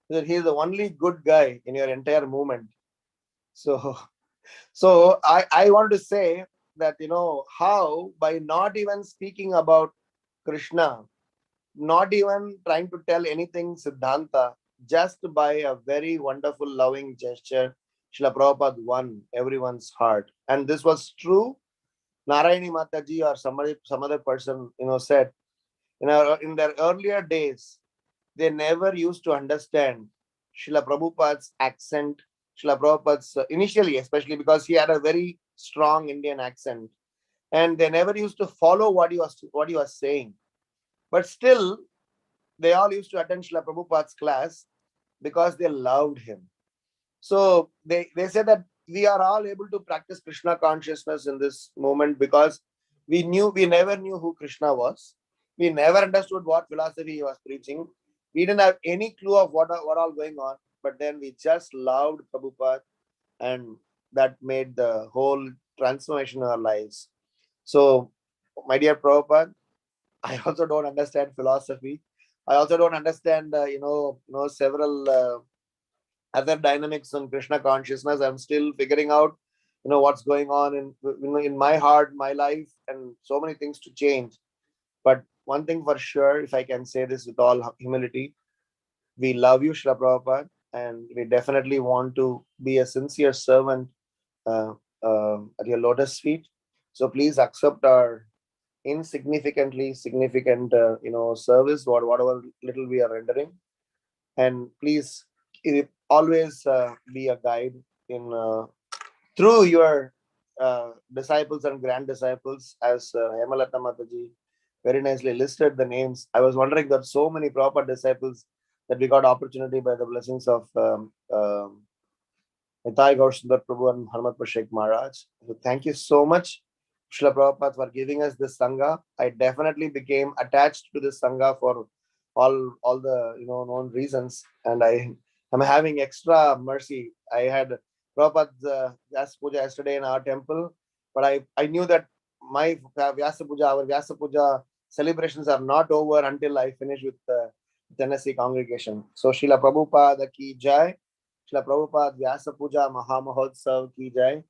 He said, he's the only good guy in your entire movement. So, so I want to say that, how by not even speaking about Krishna, not even trying to tell anything Siddhanta, just by a very wonderful, loving gesture, Srila Prabhupada won everyone's heart. And this was true. Narayani Mataji or some other person, said, in their earlier days, they never used to understand Srila Prabhupada's accent, Srila Prabhupada's, initially, especially because he had a very strong Indian accent. And they never used to follow what he was saying. But still, they all used to attend Srila Prabhupada's class because they loved him. So they say that we are all able to practice Krishna consciousness in this moment because we never knew who Krishna was. We never understood what philosophy he was preaching. We didn't have any clue of what all going on. But then we just loved Prabhupada, and that made the whole transformation in our lives. So, my dear Prabhupada, I also don't understand philosophy. I also don't understand, several other dynamics on Krishna consciousness. I'm still figuring out, what's going on in my heart, my life, and so many things to change. But one thing for sure, if I can say this with all humility, we love you, Srila Prabhupada, and we definitely want to be a sincere servant uh, at your lotus feet. So please accept our insignificantly significant, service, whatever little we are rendering, and please always be a guide in through your disciples and grand disciples, as Hemalata Mataji very nicely listed the names. I was wondering that so many proper disciples that we got opportunity by the blessings of Nitai Gaur Sundar Prabhu and Harmat Sheikh Maharaj. So thank you so much, Srila Prabhupada, for giving us this Sangha. I definitely became attached to this Sangha for all the known reasons, and I am having extra mercy. I had Prabhupada's Vyasa Puja yesterday in our temple, but I knew that my our Vyasa Puja celebrations are not over until I finish with the Tennessee congregation. So Srila Prabhupada ki jai. Srila Prabhupada Vyasa Puja Mahamahotsav ki jai.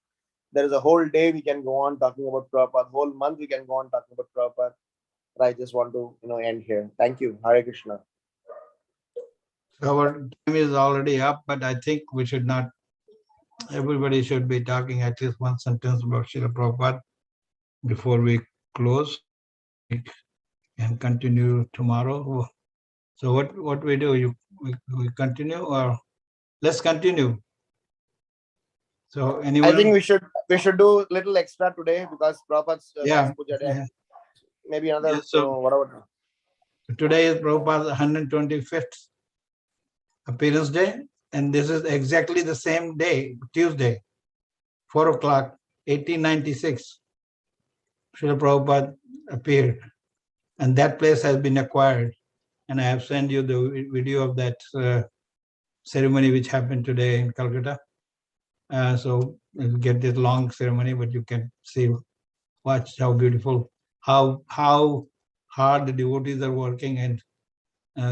There is a whole day we can go on talking about Prabhupada, whole month we can go on talking about Prabhupada. But I just want to end here. Thank you. Hare Krishna. Our time is already up, but I think we should not, everybody should be talking at least one sentence about Srila Prabhupada before we close. We can continue tomorrow. So what we do, we continue, or let's continue. So anyone? I think we should do little extra today because Prabhupada's Yeah, Puja day. yeah. Maybe another, Yeah, so whatever. today is Prabhupada's 125th appearance day, and this is exactly the same day, Tuesday, 4 o'clock, 1896. Srila Prabhupada appeared, and that place has been acquired. And I have sent you the video of that ceremony which happened today in Calcutta. So you'll get this long ceremony, but you can see, watch how beautiful, how hard the devotees are working, and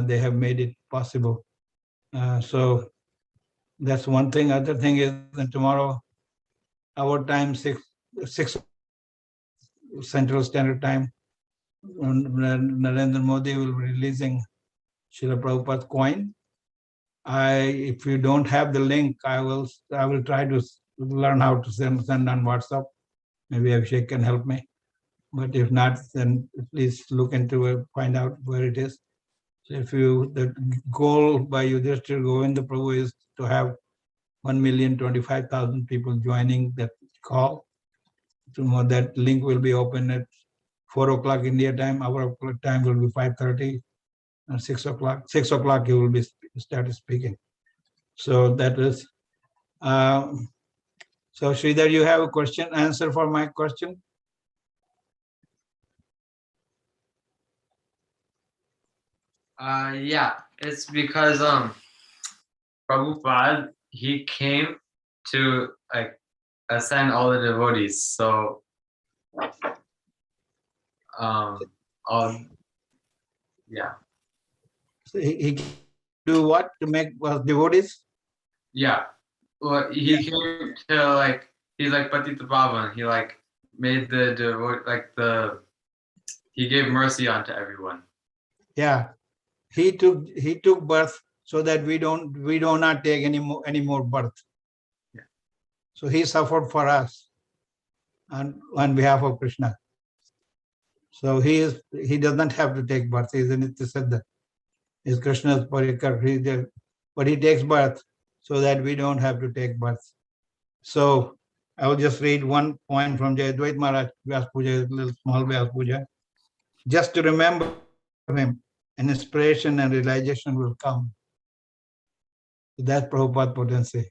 they have made it possible. So that's one thing. Other thing is that tomorrow, our time, 6 Central Standard Time, Narendra Modi will be releasing Srila Prabhupada's coin. If you don't have the link, I will try to learn how to send on WhatsApp. Maybe Abhishek can help me. But if not, then please look into it, find out where it is. So if the goal by Yudhishthira Govinda Prabhu is to have 1,025,000 people joining that call. Tomorrow that link will be open at 4 o'clock India time. Our time will be 5:30. And 6 o'clock. 6 o'clock you will be started speaking. So that is. So So Sridhar, you have a question, answer for my question? Yeah, it's because Prabhupada, he came to like ascend all the devotees. So all yeah. So he do what to make us devotees? Yeah. Well, he came to like he's like Patita Pavan. He like made the devote like he gave mercy onto everyone. Yeah, he took birth so that we do not take any more birth. Yeah. So he suffered for us on behalf of Krishna. So he does not have to take birth. He's in Siddha. He's Krishna's parikar. But he takes birth so that we don't have to take birth. So I will just read one point from Jayadvait Maharaj, Vyas Puja, little small Vyas Puja. Just to remember him, an inspiration and realization will come. That's Prabhupada potency.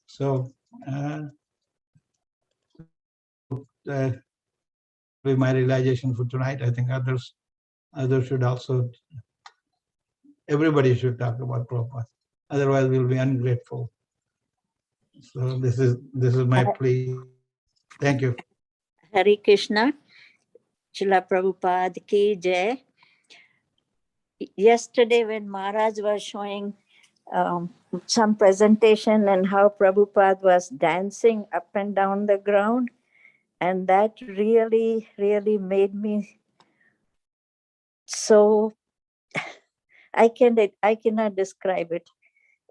So be my realization for tonight. I think others should also, everybody should talk about Prabhupada. Otherwise we'll be ungrateful. So this is my plea. Thank you. Hare Krishna, Srila Prabhupada ki jai. Yesterday when Maharaj was showing some presentation and how Prabhupada was dancing up and down the ground, and that really, really made me so, I cannot describe it.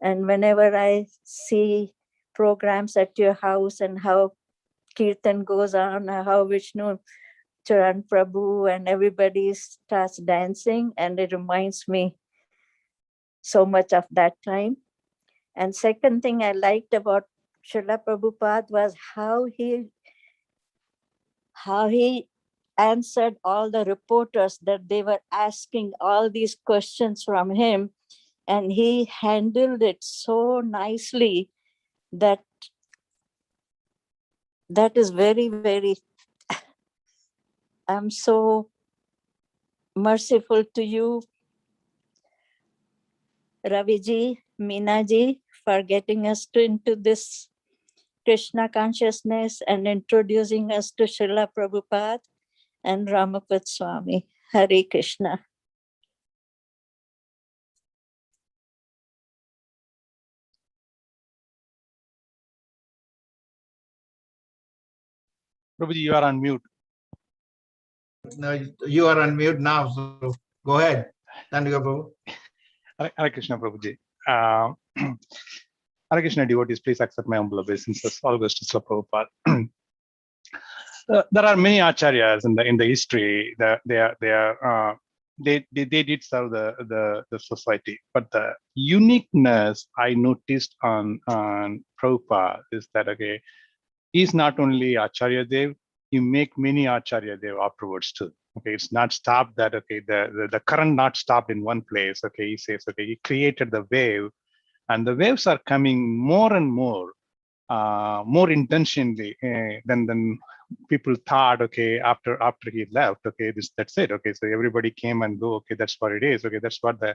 And whenever I see programs at your house and how Kirtan goes on, how Vishnu Charan Prabhu and everybody starts dancing, and it reminds me so much of that time. And second thing I liked about Srila Prabhupada was how he answered all the reporters that they were asking all these questions from him, and he handled it so nicely that is very, very, I'm so merciful to you, Raviji, Minaji, for getting us into this Krishna consciousness and introducing us to Srila Prabhupada and Ramapat Swami. Hare Krishna. Prabhuji, you are on mute. No, you are on mute now, so go ahead. Thank you, Prabhu. Hare Krishna, Prabhuji. Hare Krishna devotees, please accept my humble obeisances. All goes to Srila Prabhupada. There are many acharyas in the history that they did serve the society, but the uniqueness I noticed on Prabhupada is that okay, he's not only Acharya Dev, he make many Acharya Dev afterwards too. Okay, it's not stopped that okay, the current not stopped in one place. Okay, he says okay, he created the wave, and the waves are coming more and more intentionally than people thought. Okay, after he left, okay, that's it. Okay, so everybody came and go. Okay, that's what it is. Okay, that's what the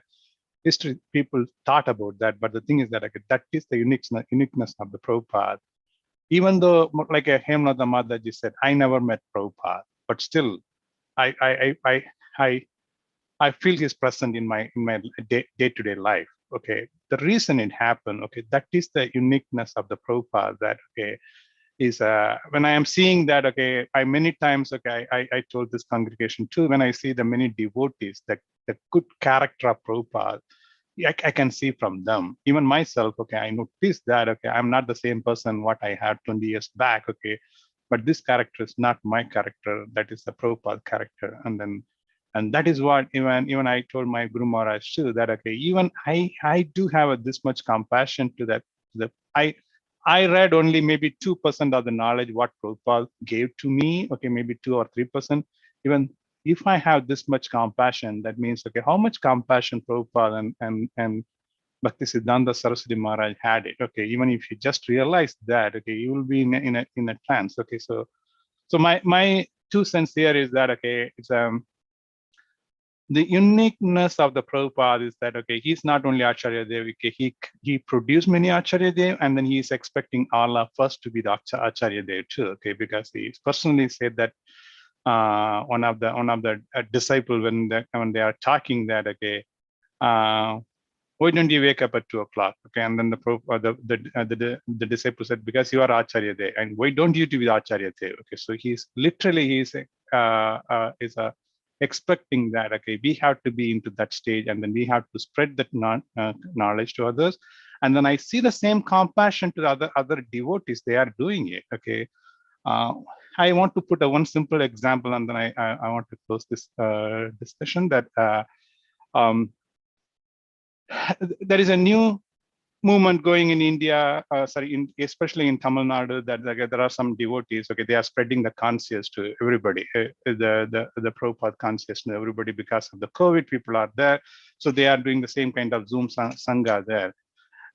history people thought about that. But the thing is that okay, that is the uniqueness of the Prabhupada. Even though, like a Hemnada Mataji said, I never met Prabhupada, but still, I feel his presence in my day-to-day life. Okay, the reason it happened, okay, that is the uniqueness of the Prabhupada. That okay is when I am seeing that okay, I many times okay, I told this congregation too. When I see the many devotees, that the good character of Prabhupada, I can see from them. Even myself, okay, I noticed that okay, I'm not the same person what I had 20 years back. Okay, but this character is not my character. That is the Prabhupada character, and that is what even I told my Guru Maharaj too, that okay, even I do have this much compassion to that. I read only maybe 2% of the knowledge what Prabhupada gave to me. Okay, maybe 2 or 3%. Even if I have this much compassion, that means okay, how much compassion Prabhupada and Bhaktisiddhanta Saraswati Maharaj had it. Okay, even if you just realize that, okay, you will be in a trance. Okay, so my 2 cents here is that, okay, it's the uniqueness of the Prabhupada is that, okay, he's not only Acharya Dev, okay, he produced many Acharya Dev, and then he's expecting all of us to be the Acharya Dev too, okay, because he personally said that one of the disciple when they are talking that, okay, why don't you wake up at 2 o'clock? Okay, and then the disciple said, because you are Acharya Dev, and why don't you to be Acharya Dev? Okay, so he's expecting that, okay, we have to be into that stage, and then we have to spread that knowledge to others. And then I see the same compassion to the other devotees. They are doing it. Okay, I want to put one simple example, and then I want to close this discussion. That there is a new movement going in India, especially in Tamil Nadu, that there are some devotees. Okay, they are spreading the conscious to everybody, the Prabhupada conscious to everybody, because of the COVID. People are there, so they are doing the same kind of Zoom sangha there.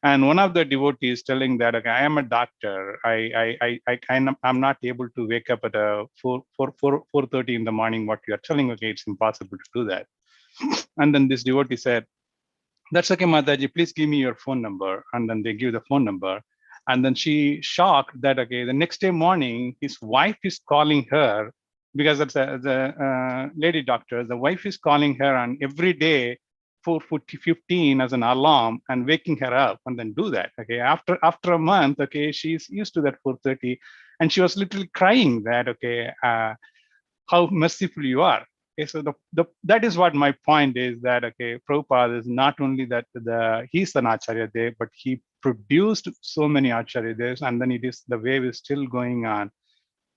And one of the devotees telling that, okay, I am a doctor. I'm not able to wake up at 4:30 in the morning. What you are telling, okay, it's impossible to do that. And then this devotee said, that's okay, Mataji, please give me your phone number. And then they give the phone number. And then she shocked that, okay, the next day morning, his wife is calling her, because that's the lady doctor. The wife is calling her on every day 4:15 as an alarm and waking her up, and then do that. Okay, after a month, okay, she's used to that 4:30, and she was literally crying that, okay, how merciful you are. Okay, so that is what my point is, that, okay, Prabhupada is not only that he's an Acharya Dev, but he produced so many Acharya Devs, and then the wave is still going on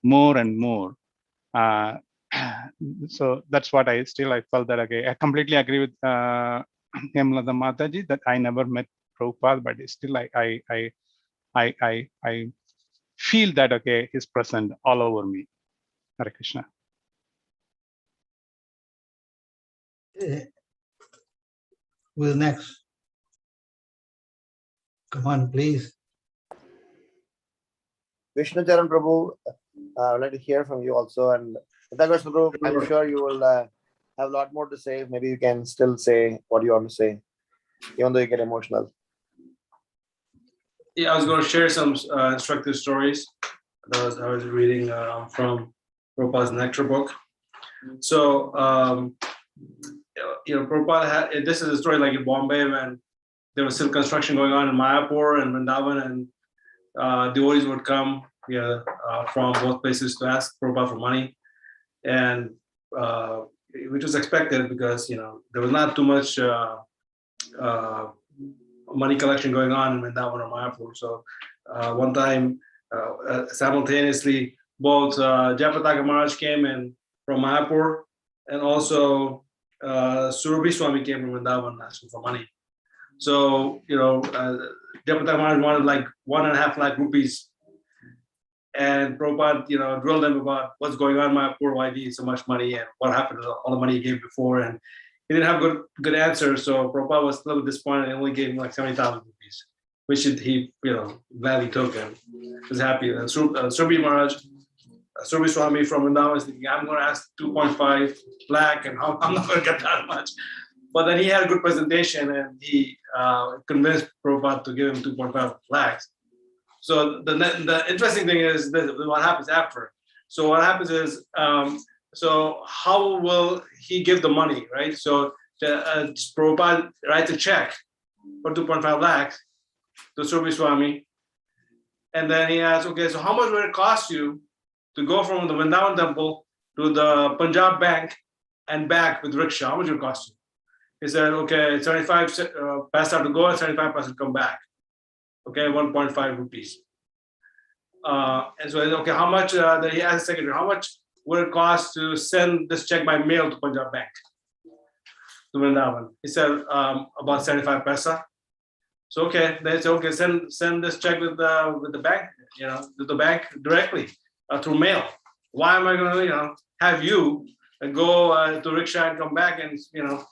more and more. So that's what I felt that, okay, I completely agree with Hemlata Mataji that I never met Prabhupada, but still I feel that, okay, he's present all over me. Hare Krishna. Who's next? Come on, please. Vishnu Charan Prabhu, I would like to hear from you also. And Nitya Prabhu, I'm sure you will have a lot more to say. Maybe you can still say what you want to say, even though you get emotional. Yeah, I was going to share some instructive stories that I was reading from Prabhupada's Nectar book. So, Prabhupada had, this is a story like in Bombay when there was still construction going on in Mayapur and Vrindavan, and devotees would come from both places to ask Prabhupada for money, and which was expected because there was not too much money collection going on in Vrindavan or Mayapur. So one time, simultaneously, both Jayapataka Maharaj came in from Mayapur, and also Surabhi Swami came from Vrindavan asking for money. So, Jayapataka Maharaj wanted like 1.5 lakh rupees. And Prabhupada, drilled them about what's going on in Mayapur, why he needs so much money, and what happened to all the money he gave before. And he didn't have good answers. So Prabhupada was a little disappointed and only gave him like 70,000 rupees, which he gladly took and was happy. And Surabhi Maharaj, Surabhi Swami from Vrindavan was thinking, I'm going to ask 2.5 lakh, and I'm not going to get that much. But then he had a good presentation, and he convinced Prabhupada to give him 2.5 lakhs. So the interesting thing is what happens after. So what happens is, so how will he give the money, right? So Prabhupada writes a check for 2.5 lakhs to Surabhi Swami, and then he asks, okay, so how much will it cost you to go from the Vrindavan temple to the Punjab bank and back with rickshaw? How much will it cost you? He said, okay, 75 paisa to go and 75 paisa to come back. Okay, 1.5 rupees. And so, okay, how much, then he asked the secretary, how much would it cost to send this check by mail to Punjab Bank, to Vrindavan? He said, about 75 paisa. So, okay, they said, okay, send this check with the bank, with the bank directly through mail. Why am I going to, have you go to rickshaw and come back and,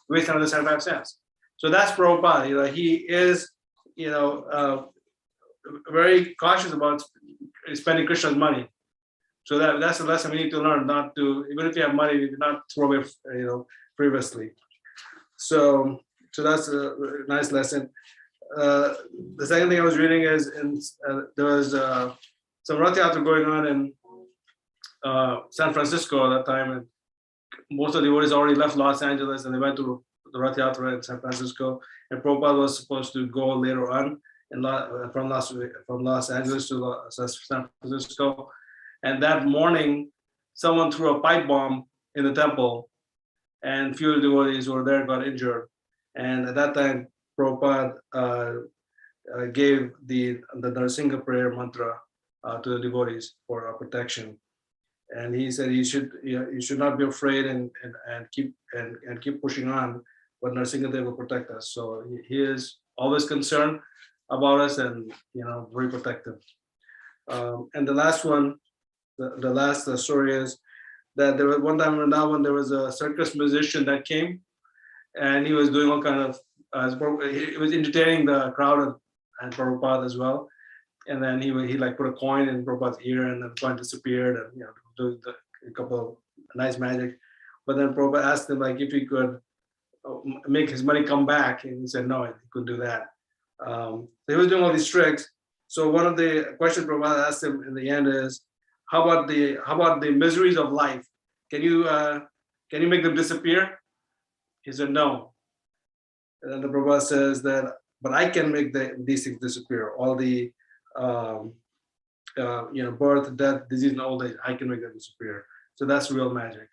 waste another 75 cents? So that's Prabhupada. You know, he is, you know, very cautious about spending Krishna's money. So that's a lesson we need to learn, not to, even if you have money, not throw it, you know, frivolously. So that's a nice lesson. The second thing I was reading is there was some Rath Yatra going on in San Francisco at that time, and most of the devotees already left Los Angeles and they went to the Rath Yatra in San Francisco. And Prabhupada was supposed to go later on from Los Angeles to San Francisco. And that morning, someone threw a pipe bomb in the temple, and few devotees who were there got injured. And at that time, Prabhupada gave the Narsingha prayer mantra to the devotees for protection. And he said you should not be afraid and keep pushing on, but Narsingha Dev will protect us. So he is always concerned about us and, you know, very protective. And the last one, the last story is that there was one time in Vrindavan, there was a circus musician that came, and he was doing all kind of, he was entertaining the crowd and Prabhupada as well. And then he like put a coin in Prabhupada's ear, and the coin disappeared, and, you know, do a couple of nice magic. But then Prabhupada asked him like if he could make his money come back, and he said no, he couldn't do that. So he was doing all these tricks. So one of the questions Prabhupada asked him in the end is, how about the miseries of life? Can you make them disappear? He said no. And then the Prabhupada says that, but I can make these things disappear. All the you know, birth, death, disease, and old age, I can make them disappear. So that's real magic.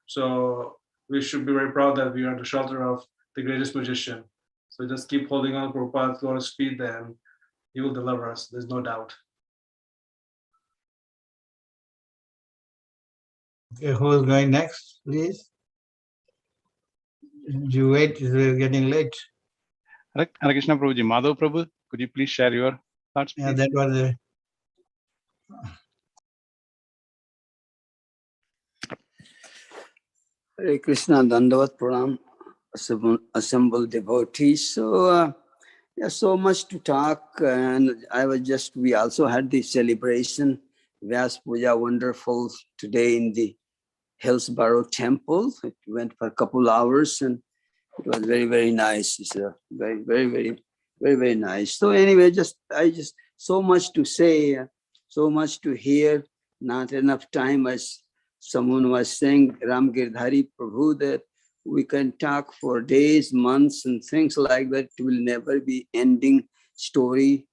So we should be very proud that we are the shelter of the greatest magician. So just keep holding on to Prabhupada's lotus feet, then he will deliver us. There's no doubt. Okay, who is going next, please? You wait, it's getting late. Hare Krishna Prabhuji. Madhav Prabhu, could you please share your thoughts? Yeah, that was the Hare Krishna, Dandavat Pranam, assembled devotees. So, yeah, so much to talk. And we also had the celebration, Vyas Puja, wonderful today in the Hillsborough Temple. It went for a couple hours and it was very, very nice. It's very, very, very, very, very nice. So anyway, so much to say, so much to hear, not enough time, as someone was saying, Ram Girdhari Prabhu, that we can talk for days, months, and things like that. It will never be ending story,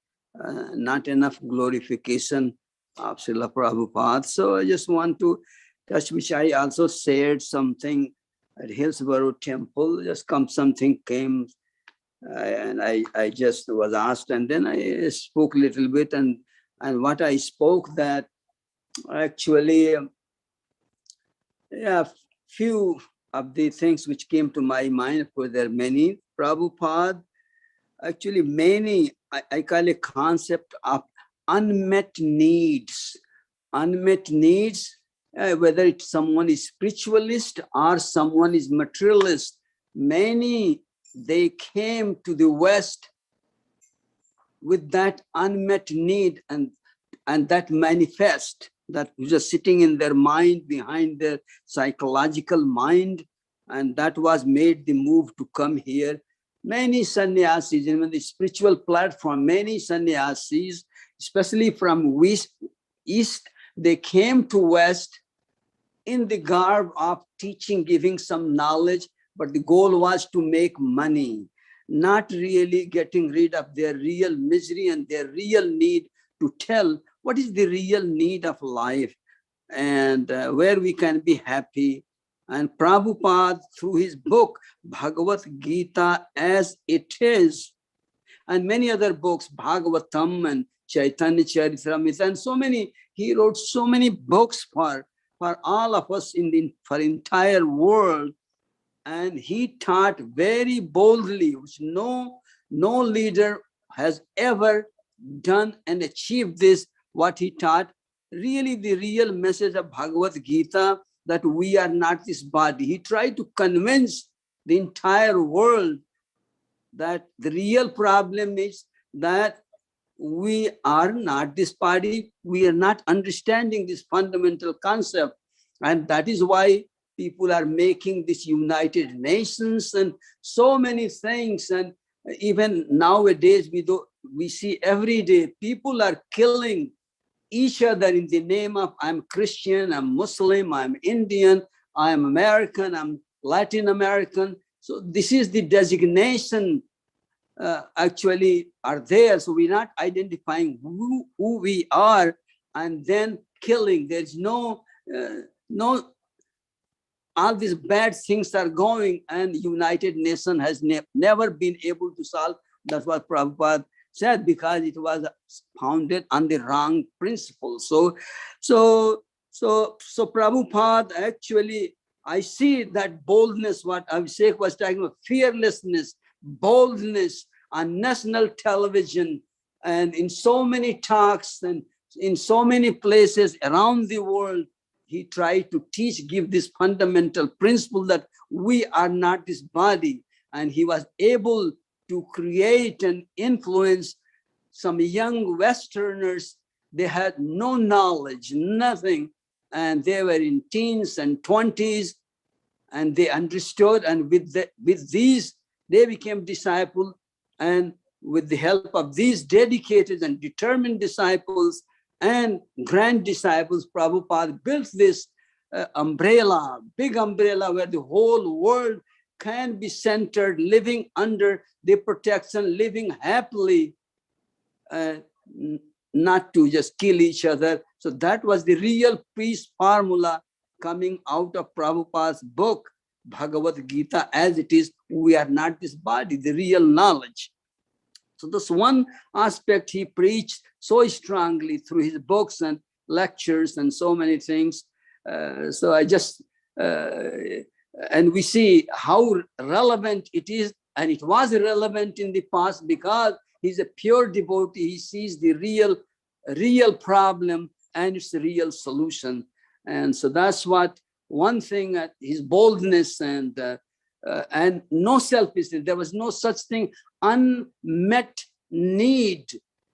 not enough glorification of Srila Prabhupada. So I just want to touch, which I also shared something at Hillsborough Temple. Something came, and I just was asked, and then I spoke a little bit, and what I spoke, that actually, yeah, few of the things which came to my mind. Of course, there are many. Prabhupada, actually many, I call a concept of unmet needs. Unmet needs, whether it's someone is spiritualist or someone is materialist, many, they came to the West with that unmet need, and that manifest, that was just sitting in their mind, behind their psychological mind, and that was made the move to come here. Many sannyasis, even the spiritual platform, many sannyasis, especially from East, they came to West in the garb of teaching, giving some knowledge, but the goal was to make money, not really getting rid of their real misery and their real need to tell what is the real need of life, and where we can be happy. And Prabhupada, through his book, Bhagavad Gita as it is, and many other books, Bhagavatam and Chaitanya Charitamrita, and so many, he wrote so many books for all of us for entire world. And he taught very boldly, which no leader has ever done and achieved this, what he taught. Really, the real message of Bhagavad Gita, that we are not this body. He tried to convince the entire world that the real problem is that we are not this party. We are not understanding this fundamental concept. And that is why people are making this United Nations and so many things. And even nowadays, we see every day people are killing each other in the name of I'm Christian, I'm Muslim, I'm Indian, I'm American, I'm Latin American. So this is the designation actually are there. So we're not identifying who we are and then killing. There's no, all these bad things are going, and United Nations has never been able to solve. That's what Prabhupada said, because it was founded on the wrong principles. So Prabhupada actually, I see that boldness, what Abhishek was talking about, fearlessness, boldness on national television and in so many talks and in so many places around the world. He tried to teach, give this fundamental principle that we are not this body. And he was able to create and influence some young Westerners. They had no knowledge, nothing. And they were in teens and 20s, and they understood. And with these, they became disciples. And with the help of these dedicated and determined disciples and grand disciples, Prabhupada built this umbrella, big umbrella, where the whole world can be centered, living under the protection, living happily, not to just kill each other. So that was the real peace formula coming out of Prabhupada's book, Bhagavad Gita, as it is. We are not this body, the real knowledge. So this one aspect he preached so strongly through his books and lectures and so many things. So I just, and we see how relevant it is, and it was relevant in the past because he's a pure devotee. He sees the real problem and its real solution. And so that's what one thing, his boldness and no selfishness. There was no such thing, unmet need.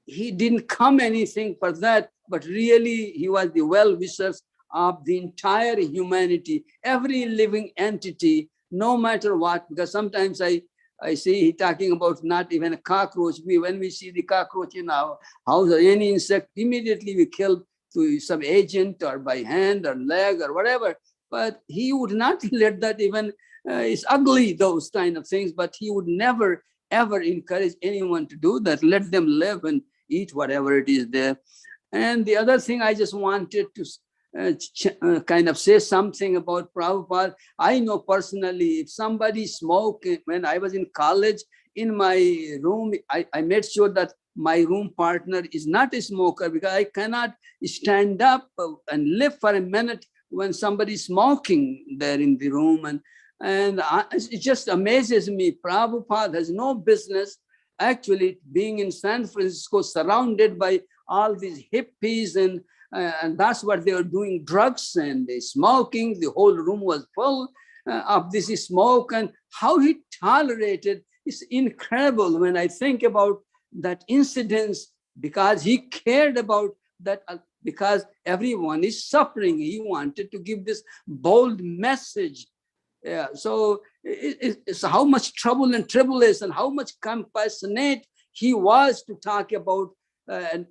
He didn't come anything for that, but really he was the well-wishers of the entire humanity, every living entity, no matter what. Because sometimes I see he talking about not even a cockroach. When we see the cockroach in our house or any insect, immediately we kill to some agent or by hand or leg or whatever. But he would not let that even, it's ugly, those kind of things, but he would never, ever encourage anyone to do that. Let them live and eat whatever it is there. And the other thing I just wanted to kind of say something about Prabhupada. I know personally, if somebody smoked, when I was in college, in my room, I made sure that my room partner is not a smoker, because I cannot stand up and live for a minute when somebody is smoking there in the room. And it just amazes me. Prabhupada has no business actually being in San Francisco, surrounded by all these hippies, and that's what they were doing, drugs and they smoking. The whole room was full of this smoke, and how he tolerated is incredible when I think about that incidents, because he cared about that, because everyone is suffering. He wanted to give this bold message. Yeah, so it's how much trouble and tribulation, how much compassionate he was to talk about and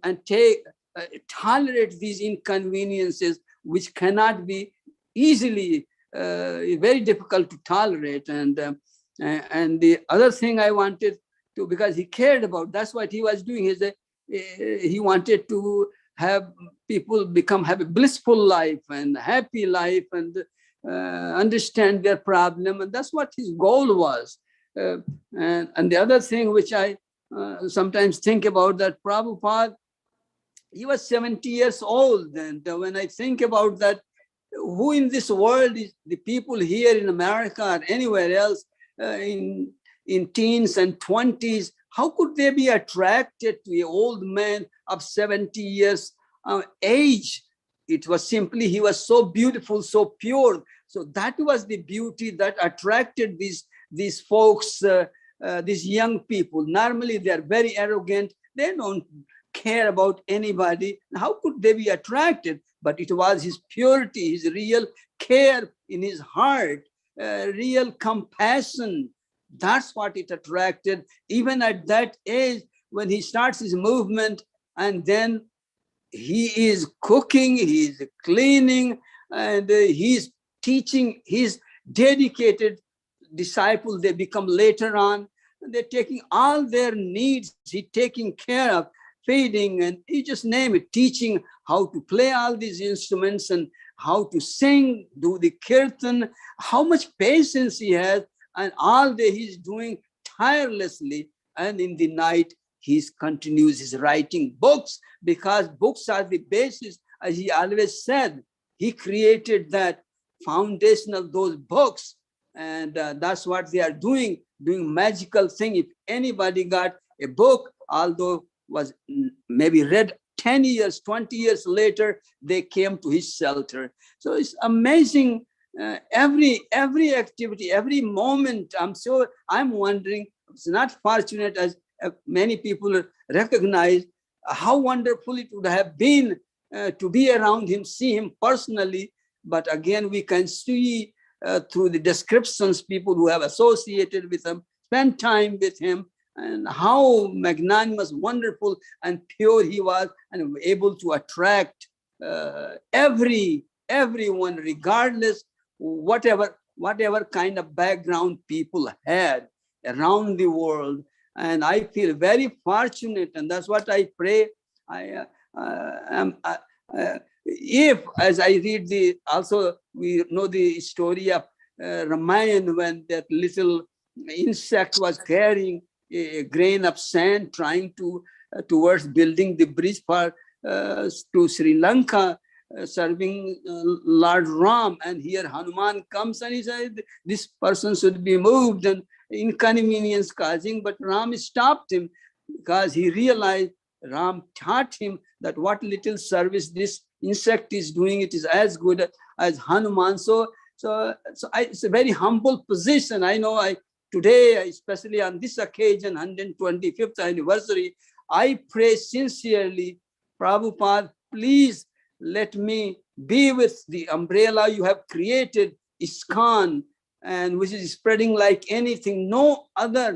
tolerate these inconveniences, which cannot be easily, very difficult to tolerate. And the other thing I wanted to, because he cared about, that's what he was doing, is that he wanted to have people have a blissful life and happy life and understand their problem, and that's what his goal was. And the other thing which I sometimes think about, that Prabhupada, he was 70 years old, and when I think about that, who in this world is the people here in America or anywhere else in teens and 20s, how could they be attracted to an old man of 70 years age? It was simply, he was so beautiful, so pure. So that was the beauty that attracted these folks these young people, normally they are very arrogant. They don't care about anybody. How could they be attracted? But it was his purity, his real care in his heart, real compassion. That's what it attracted. Even at that age, when he starts his movement, and then he is cooking, he is cleaning, and he's teaching his dedicated disciples. They become later on, they're taking all their needs, he's taking care of, feeding, and you just name it, teaching how to play all these instruments and how to sing, do the kirtan, how much patience he has, and all day he's doing tirelessly. And in the night, he continues his writing books, because books are the basis. As he always said, he created that foundation of those books, and that's what they are doing magical thing. If anybody got a book, although was maybe read 10 years, 20 years later, they came to his shelter. So it's amazing. Every activity, every moment, I'm wondering, it's not fortunate as many people recognize how wonderful it would have been to be around him, see him personally. But again, we can see through the descriptions, people who have associated with him, spent time with him, and how magnanimous, wonderful, and pure he was, and able to attract everyone, regardless whatever kind of background people had around the world. And I feel very fortunate, and that's what I pray. If, as I read also we know the story of Ramayana, when that little insect was carrying a grain of sand, trying to towards building the bridge for to Sri Lanka, serving Lord Ram. And here Hanuman comes and he said, this person should be moved, and inconvenience causing, but Ram stopped him, because he realized, Ram taught him that what little service this insect is doing, it is as good as Hanuman. So it's a very humble position. I know today, especially on this occasion, 125th anniversary, I pray sincerely, Prabhupada, please let me be with the umbrella you have created, ISKCON, and which is spreading like anything. No other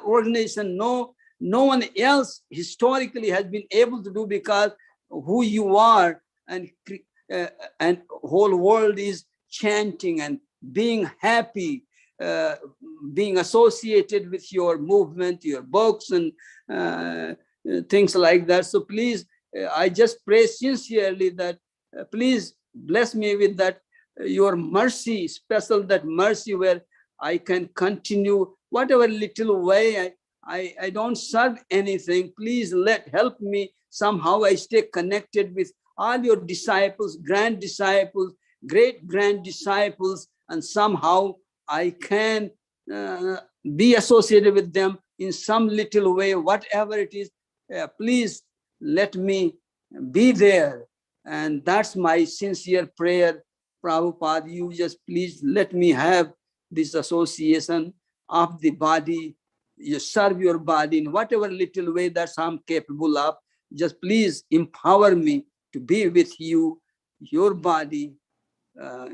organization, no one else historically has been able to do, because who you are, and whole world is chanting and being happy, being associated with your movement, your books, and things like that. So please, I just pray sincerely that please bless me with that your mercy, special that mercy, where I can continue whatever little way. I don't serve anything. Please help me somehow. I stay connected with all your disciples, grand disciples, great grand disciples, and somehow I can be associated with them in some little way, whatever it is. Please let me be there. And that's my sincere prayer, Prabhupada. You just please let me have this association of the body. You serve your body in whatever little way that I'm capable of. Just please empower me to be with you, your body,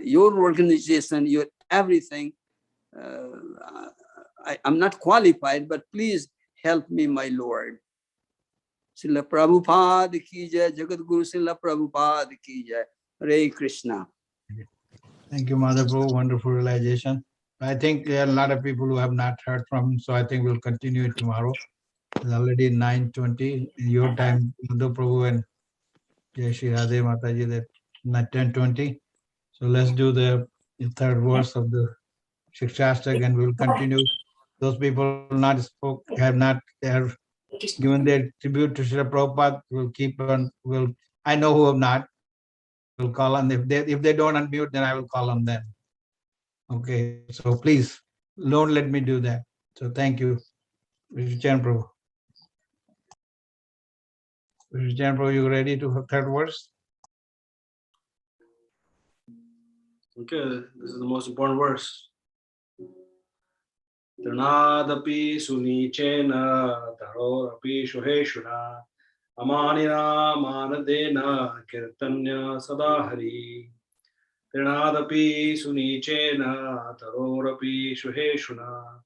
your organization, your everything. I'm not qualified, but please help me, my Lord. Srila Prabhupada ki jai, Jagat Guru Srila Prabhupada ki jai. Hare Krishna. Thank you, Mother Prabhu. Wonderful realization. I think there are a lot of people who have not heard from him, so I think we'll continue it tomorrow. It's already 9:20 in your time, Mother Prabhu and Jai Shri Radhe Mataji, that 10:20. So let's do the third verse of the Shikshastak, and we'll continue. Those people have given their tribute to Srila Prabhupada will keep on. I know who have not. We'll call on. If they don't unmute, then I will call on them. Okay, so please don't let me do that. So thank you, Vishnu Prabhu. Vishnu Prabhu, you ready to have third verse? Okay, this is the most important verse. Trinadapi Sunichena Tarorapi Shuheshuna Amanina Manadena Kirtanya Sadahari Trinadapi Sunichena Tarorapi Shuheshuna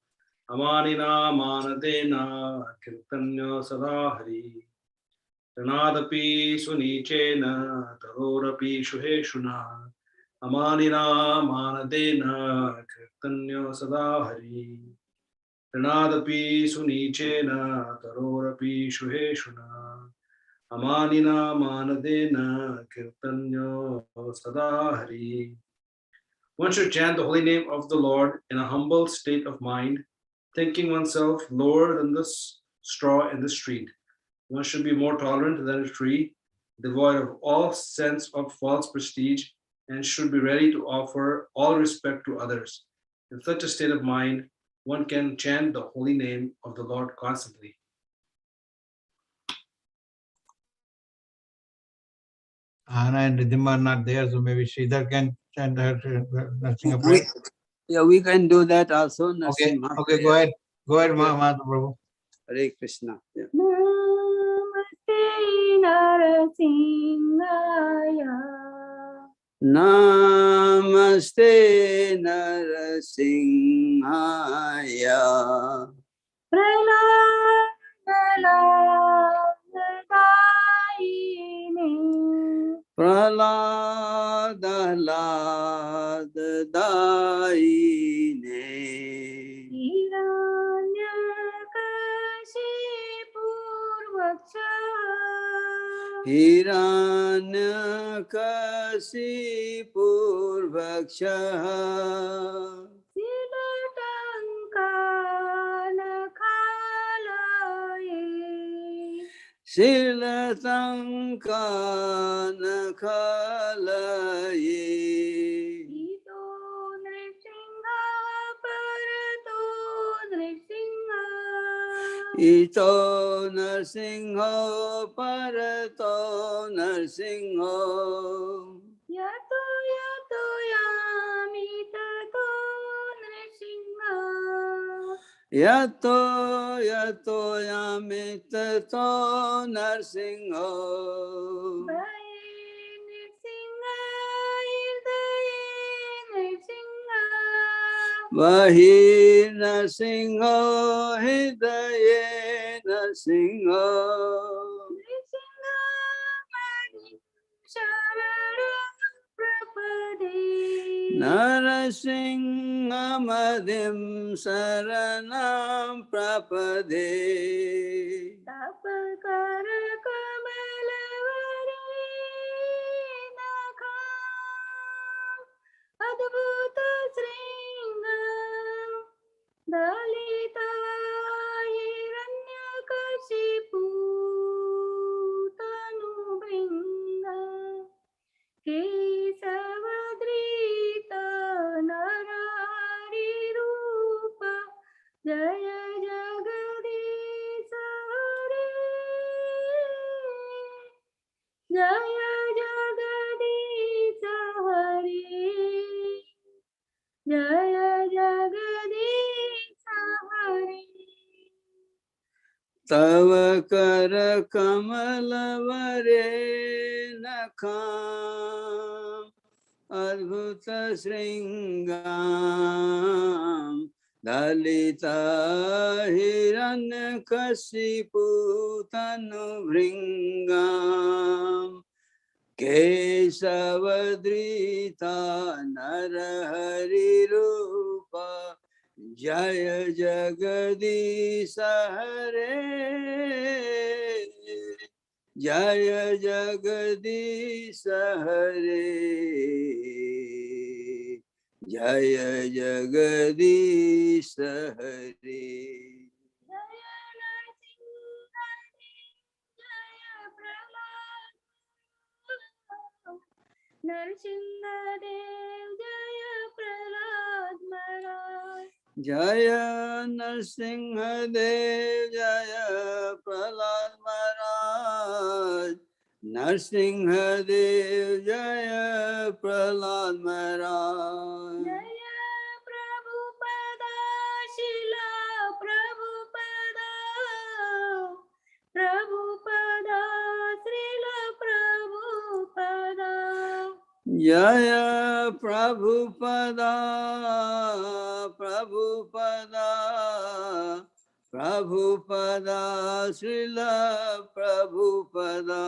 Amanina Manadena Kirtanya Sadahari Trinadapi Sunichena Tarorapi Shuheshuna Amanina Manadena Kirtanya Sadahari Trinadapi Sunichena Tarorapi Shuheshuna Amanina Manadena Kirtanya Sadahari. One should chant the holy name of the Lord in a humble state of mind, thinking oneself lower than the straw in the street. One should be more tolerant than a tree, devoid of all sense of false prestige, and should be ready to offer all respect to others. In such a state of mind, one can chant the holy name of the Lord constantly. Anna and Ridhima are not there, so maybe Sridhar can chant her Narasimha We, prayer. yeah, we can do that also. Okay, Narasimha okay, prayer. go ahead. Go ahead, Okay. Mahaprabhu. Hare Krishna. Yeah. Namaste Narasimhaya. Namaste Narasimhaya. Prahlada Daine Hiranyakashipurbhaksha Shilatankanakalaye Ito Narsingho Parato Narsingho Yato yato yami tato nrsimha. Yato Yato Yamitato Narsingho Vaye nrsimha hirdaye nrsimha. Vahir Narsingho Hidaye Narsingho Nrsimha mani sharanam prapade. Narasingamadim Saranam Prapade Tapakara kamalavare nakha. Adbhuta sringam dalita hiranyakashipu tanu brinda. Kesavadrita narari rupa jaya jagadisa hare. Jaya jagadisa hare. Jaya jagadisa hare. Tava Kara Kamalavare Nakham Adbhuta Sringam Dalita Hiranyakashipu Tanu Bringam Kesavadrita Narahari Rupa Jaya Jagadisa Hare Jaya Jagadisa Hare Jaya Jagadisa Hare Jaya Narasimha Jaya Prahlad Narasimha Dev Jaya Prahlad Maharaj. Jaya Narsimha Dev Jaya Prahlad Maharaj Narsimha Dev Jaya Prahlad Maharaj Jaya Prabhupada Shila Jaya Prabhupada, Prabhupada, Prabhupada, Srila Prabhupada.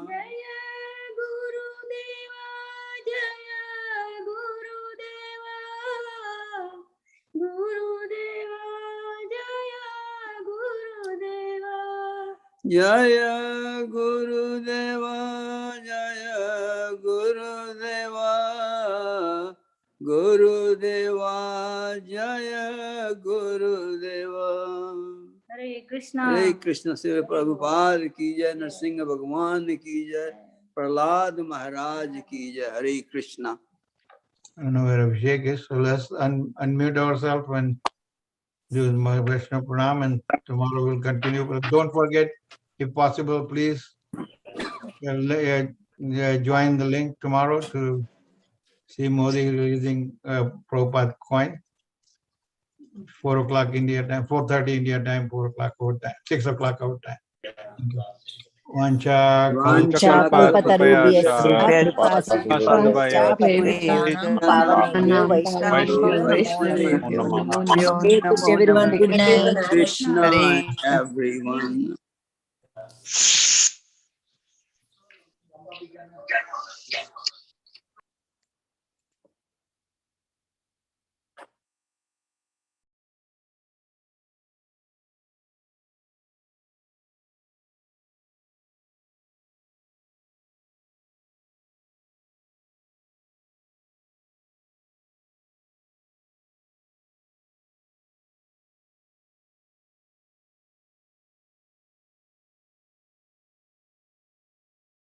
Jaya Guru Deva, Jaya Guru Deva, Guru Deva, Jaya Guru Deva. Jaya Guru Deva, Jaya Guru Deva, Guru Deva, Jaya Guru Deva. Hare Krishna. Hare Krishna, Sri Prabhupada ki jai, Nrsimha Bhagwan ki jai, Prahlad Maharaj ki jai. Hare Krishna. I don't know where Abhishek is, so let's unmute ourselves and do my Vaishnava Pranam, and tomorrow we'll continue. But don't forget, if possible, please join the link tomorrow to see Modi releasing Prabhupada coin. 4 o'clock India time, 4:30 India time, 4 o'clock our time, 6 o'clock our time. Thank you. Vancha Vancha Kalpatarubhyascha kalpatarubhyascha kripa sindhubhyascha patitanam pavanebhyo Pavanam vaishnavibhyo Pavanebhyo namo Vaishnavibhyo namaha. Namo Hare Namaha. Krishna everyone, Hare good Krishna. night. Krishna, everyone.